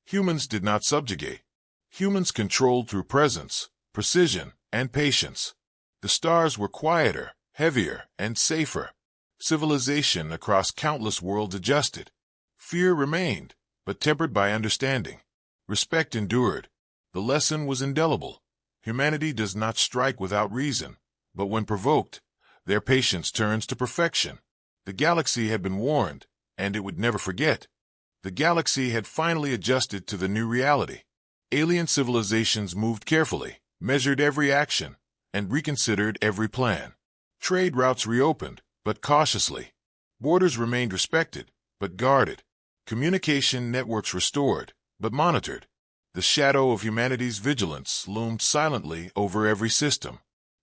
Humans did not subjugate. Humans controlled through presence, precision, and patience. The stars were quieter, heavier, and safer. Civilization across countless worlds adjusted. Fear remained, but tempered by understanding. Respect endured. The lesson was indelible. Humanity does not strike without reason, but when provoked, their patience turns to perfection. The galaxy had been warned, and it would never forget. The galaxy had finally adjusted to the new reality. Alien civilizations moved carefully, measured every action, and reconsidered every plan. Trade routes reopened, but cautiously. Borders remained respected, but guarded. Communication networks restored, but monitored. The shadow of humanity's vigilance loomed silently over every system.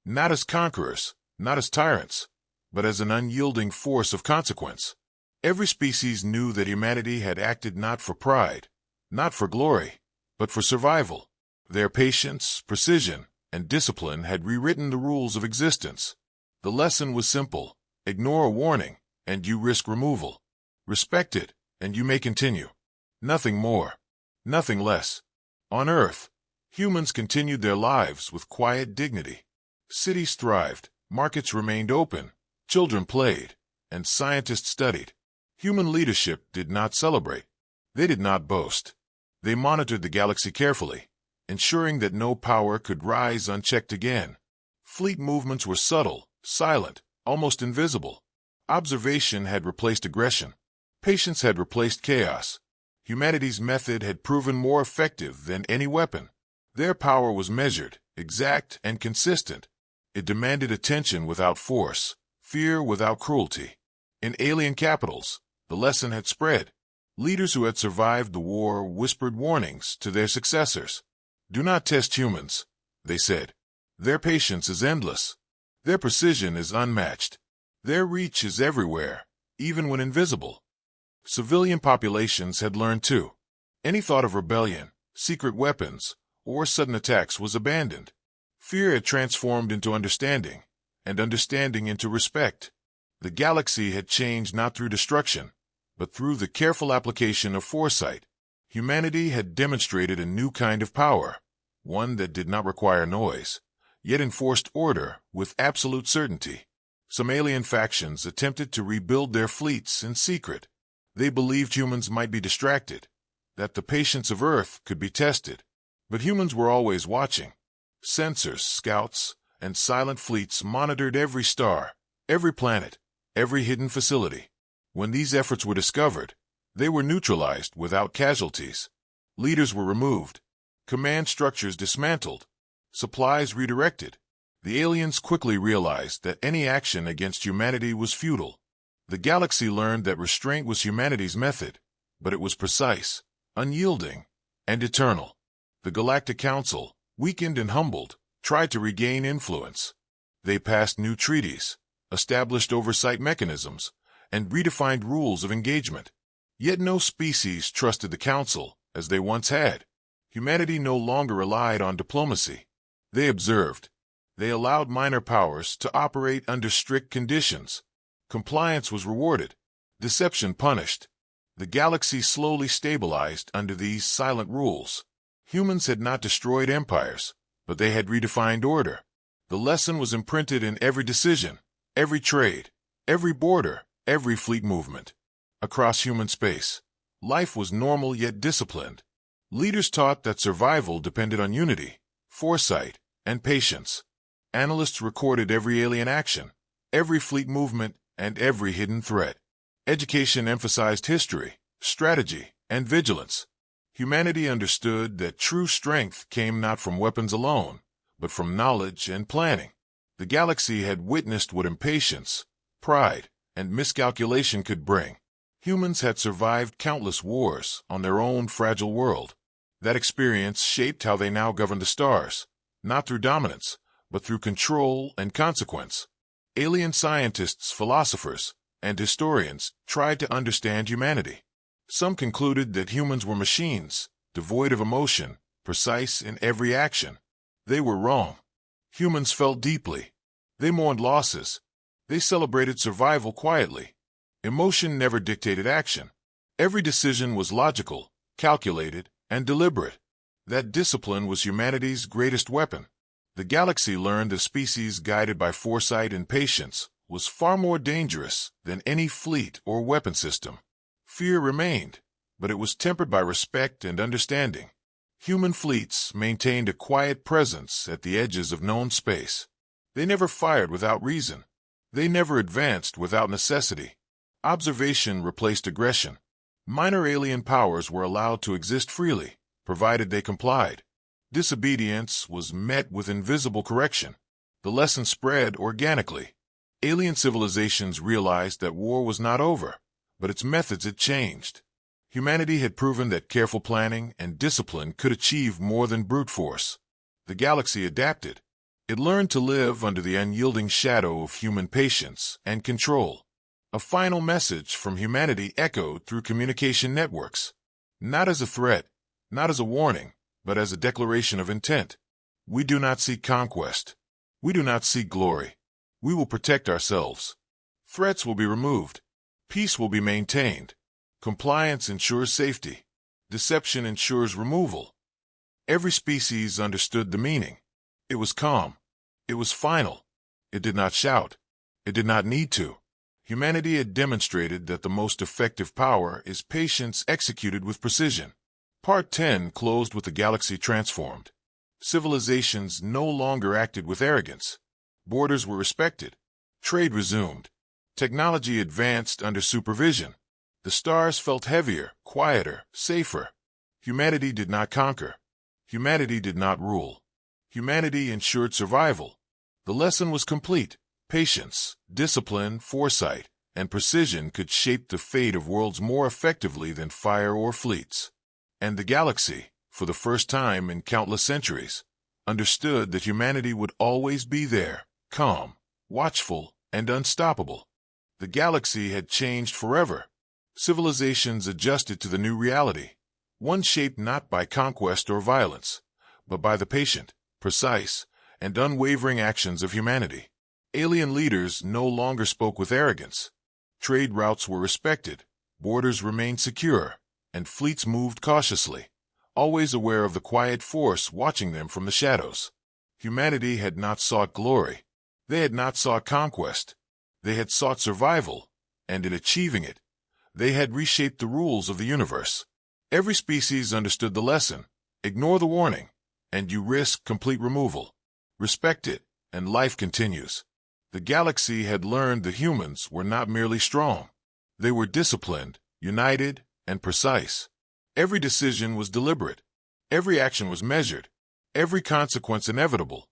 Not as conquerors, not as tyrants, but as an unyielding force of consequence. Every species knew that humanity had acted not for pride, not for glory, but for survival. Their patience, precision, and discipline had rewritten the rules of existence. The lesson was simple: ignore a warning, and you risk removal. Respect it, and you may continue. Nothing more, nothing less. On Earth, humans continued their lives with quiet dignity. Cities thrived, markets remained open, children played, and scientists studied. Human leadership did not celebrate. They did not boast. They monitored the galaxy carefully, ensuring that no power could rise unchecked again. Fleet movements were subtle, silent, almost invisible. Observation had replaced aggression. Patience had replaced chaos. Humanity's method had proven more effective than any weapon. Their power was measured, exact, and consistent. It demanded attention without force, fear without cruelty. In alien capitals, the lesson had spread. Leaders who had survived the war whispered warnings to their successors. "Do not test humans," they said. "Their patience is endless. Their precision is unmatched. Their reach is everywhere, even when invisible." Civilian populations had learned too. Any thought of rebellion, secret weapons, or sudden attacks was abandoned. Fear had transformed into understanding, and understanding into respect. The galaxy had changed not through destruction, but through the careful application of foresight. Humanity had demonstrated a new kind of power, one that did not require noise, yet enforced order with absolute certainty. Some alien factions attempted to rebuild their fleets in secret. They believed humans might be distracted, that the patience of Earth could be tested. But humans were always watching. Sensors, scouts, and silent fleets monitored every star, every planet, every hidden facility. When these efforts were discovered, they were neutralized without casualties. Leaders were removed, command structures dismantled, supplies redirected. The aliens quickly realized that any action against humanity was futile. The galaxy learned that restraint was humanity's method, but it was precise, unyielding, and eternal. The Galactic Council, weakened and humbled, tried to regain influence. They passed new treaties, established oversight mechanisms, and redefined rules of engagement. Yet no species trusted the Council as they once had. Humanity no longer relied on diplomacy. They observed. They allowed minor powers to operate under strict conditions. Compliance was rewarded, deception punished. The galaxy slowly stabilized under these silent rules. Humans had not destroyed empires, but they had redefined order. The lesson was imprinted in every decision, every trade, every border, every fleet movement. Across human space, life was normal yet disciplined. Leaders taught that survival depended on unity, foresight, and patience. Analysts recorded every alien action, every fleet movement, and every hidden threat. Education emphasized history, strategy, and vigilance. Humanity understood that true strength came not from weapons alone, but from knowledge and planning. The The galaxy had witnessed what impatience, pride, and miscalculation could bring. Humans had survived countless wars on their own fragile world. That experience shaped how they now governed the stars, not through dominance, but through control and consequence. Alien scientists, philosophers, and historians tried to understand humanity. Some concluded that humans were machines, devoid of emotion, precise in every action. They were wrong. Humans felt deeply. They mourned losses. They celebrated survival quietly. Emotion never dictated action. Every decision was logical, calculated, and deliberate. That discipline was humanity's greatest weapon. The galaxy learned a species guided by foresight and patience was far more dangerous than any fleet or weapon system. Fear remained, but it was tempered by respect and understanding. Human fleets maintained a quiet presence at the edges of known space. They never fired without reason. They never advanced without necessity. Observation replaced aggression. Minor alien powers were allowed to exist freely, provided they complied. Disobedience was met with invisible correction. The lesson spread organically. Alien civilizations realized that war was not over, but its methods had changed. Humanity had proven that careful planning and discipline could achieve more than brute force. The galaxy adapted. It learned to live under the unyielding shadow of human patience and control. A final message from humanity echoed through communication networks. Not as a threat, not as a warning, but as a declaration of intent. We do not seek conquest. We do not seek glory. We will protect ourselves. Threats will be removed. Peace will be maintained. Compliance ensures safety. Deception ensures removal. Every species understood the meaning. It was calm. It was final. It did not shout. It did not need to. Humanity had demonstrated that the most effective power is patience executed with precision. Part 10 closed with the galaxy transformed. Civilizations no longer acted with arrogance. Borders were respected. Trade resumed. Technology advanced under supervision. The stars felt heavier, quieter, safer. Humanity did not conquer. Humanity did not rule. Humanity ensured survival. The lesson was complete. Patience, discipline, foresight, and precision could shape the fate of worlds more effectively than fire or fleets. And the galaxy, for the first time in countless centuries, understood that humanity would always be there, calm, watchful, and unstoppable. The galaxy had changed forever. Civilizations adjusted to the new reality, one shaped not by conquest or violence, but by the patient, precise, and unwavering actions of humanity. Alien leaders no longer spoke with arrogance. Trade routes were respected, borders remained secure, and fleets moved cautiously, always aware of the quiet force watching them from the shadows. Humanity had not sought glory. They had not sought conquest. They had sought survival, and in achieving it, they had reshaped the rules of the universe. Every species understood the lesson. Ignore the warning, and you risk complete removal. Respect it, and life continues. The galaxy had learned that humans were not merely strong. They were disciplined, united, and precise. Every decision was deliberate. Every action was measured. Every consequence inevitable.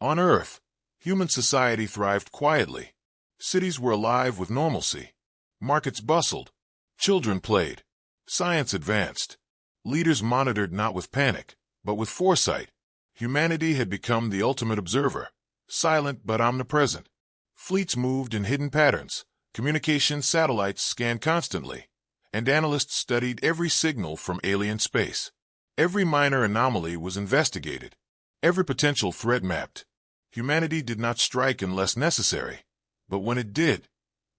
On Earth, human society thrived quietly. Cities were alive with normalcy. Markets bustled. Children played. Science advanced. Leaders monitored not with panic, but with foresight. Humanity had become the ultimate observer, silent but omnipresent. Fleets moved in hidden patterns, communication satellites scanned constantly, and analysts studied every signal from alien space. Every minor anomaly was investigated, every potential threat mapped. Humanity did not strike unless necessary, but when it did,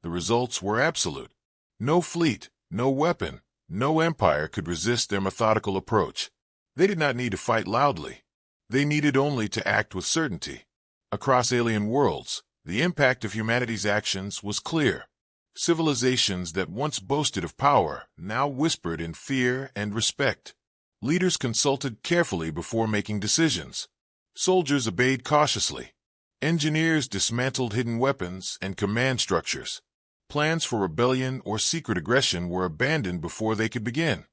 the results were absolute. No fleet, no weapon, no empire could resist their methodical approach. They did not need to fight loudly. They needed only to act with certainty. Across alien worlds, the impact of humanity's actions was clear. Civilizations that once boasted of power now whispered in fear and respect. Leaders consulted carefully before making decisions. Soldiers obeyed cautiously. Engineers dismantled hidden weapons and command structures. Plans for rebellion or secret aggression were abandoned before they could begin.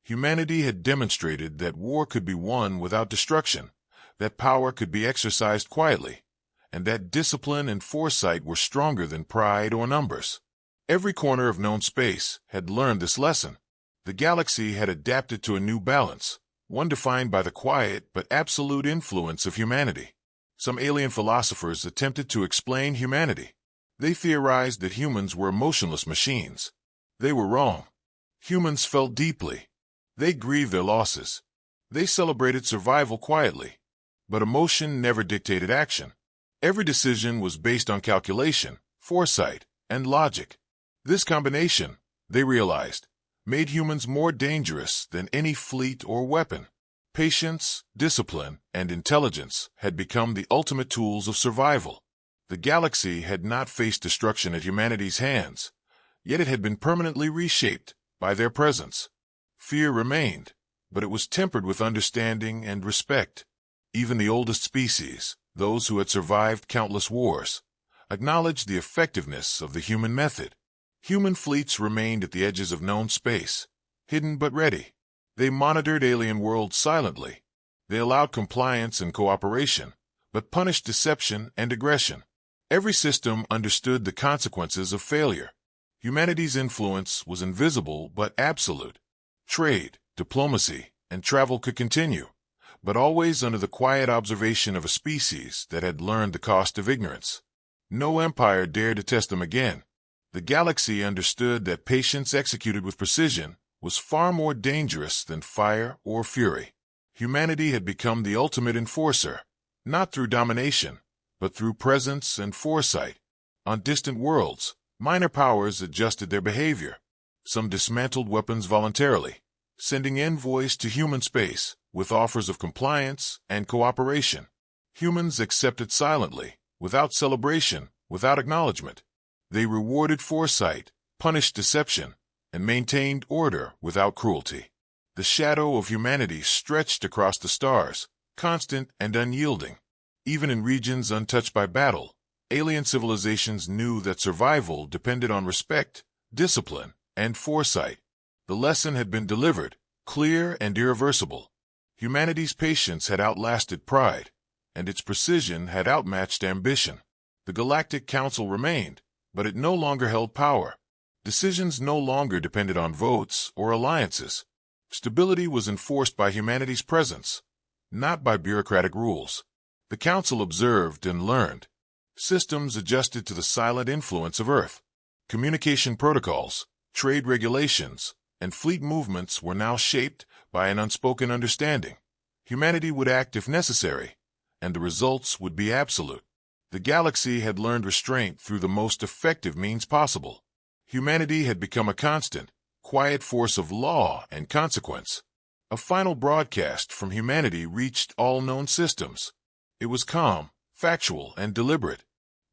Humanity had demonstrated that war could be won without destruction, that power could be exercised quietly, and that discipline and foresight were stronger than pride or numbers. Every corner of known space had learned this lesson. The galaxy had adapted to a new balance, one defined by the quiet but absolute influence of humanity. Some alien philosophers attempted to explain humanity. They theorized that humans were emotionless machines. They were wrong. Humans felt deeply. They grieved their losses. They celebrated survival quietly. But emotion never dictated action. Every decision was based on calculation, foresight, and logic. This combination, they realized, made humans more dangerous than any fleet or weapon. Patience, discipline, and intelligence had become the ultimate tools of survival. The galaxy had not faced destruction at humanity's hands, yet it had been permanently reshaped by their presence. Fear remained, but it was tempered with understanding and respect. Even the oldest species, those who had survived countless wars, acknowledged the effectiveness of the human method. Human fleets remained at the edges of known space, hidden but ready. They monitored alien worlds silently. They allowed compliance and cooperation, but punished deception and aggression. Every system understood the consequences of failure. Humanity's influence was invisible but absolute. Trade, diplomacy, and travel could continue, but always under the quiet observation of a species that had learned the cost of ignorance. No empire dared to test them again. The galaxy understood that patience executed with precision was far more dangerous than fire or fury. Humanity had become the ultimate enforcer, not through domination, but through presence and foresight. On distant worlds, minor powers adjusted their behavior. Some dismantled weapons voluntarily, sending envoys to human space with offers of compliance and cooperation. Humans accepted silently, without celebration, without acknowledgement. They rewarded foresight, punished deception, and maintained order without cruelty. The shadow of humanity stretched across the stars, constant and unyielding. Even in regions untouched by battle, alien civilizations knew that survival depended on respect, discipline, and foresight. The lesson had been delivered, clear and irreversible. Humanity's patience had outlasted pride, and its precision had outmatched ambition. The Galactic Council remained, but it no longer held power. Decisions no longer depended on votes or alliances. Stability was enforced by humanity's presence, not by bureaucratic rules. The Council observed and learned. Systems adjusted to the silent influence of Earth. Communication protocols, trade regulations, and fleet movements were now shaped by an unspoken understanding. Humanity would act if necessary, and the results would be absolute. The galaxy had learned restraint through the most effective means possible. Humanity had become a constant, quiet force of law and consequence. A final broadcast from humanity reached all known systems. It was calm, factual, and deliberate.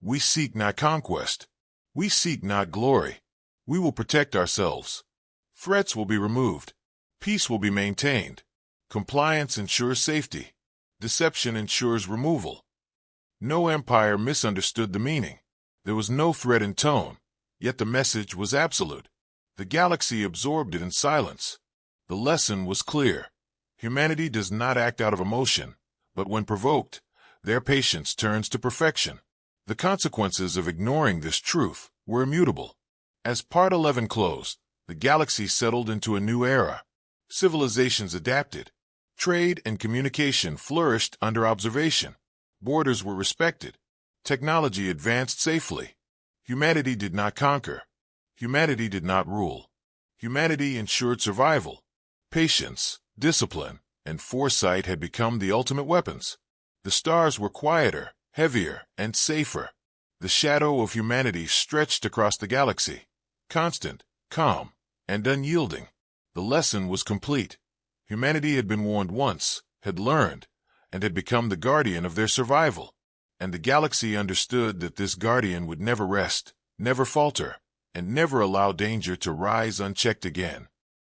We seek not conquest. We seek not glory. We will protect ourselves. Threats will be removed. Peace will be maintained. Compliance ensures safety. Deception ensures removal. No empire misunderstood the meaning. There was no threat in tone, yet the message was absolute. The galaxy absorbed it in silence. The lesson was clear. Humanity does not act out of emotion, but when provoked, their patience turns to perfection. The consequences of ignoring this truth were immutable. As Part 11 closed, the galaxy settled into a new era. Civilizations adapted. Trade and communication flourished under observation. Borders were respected. Technology advanced safely. Humanity did not conquer. Humanity did not rule. Humanity ensured survival. Patience, discipline, and foresight had become the ultimate weapons. The stars were quieter, heavier, and safer. The shadow of humanity stretched across the galaxy, constant, calm, and unyielding. The lesson was complete. Humanity had been warned once, had learned, and had become the guardian of their survival. And the galaxy understood that this guardian would never rest, never falter, and never allow danger to rise unchecked again.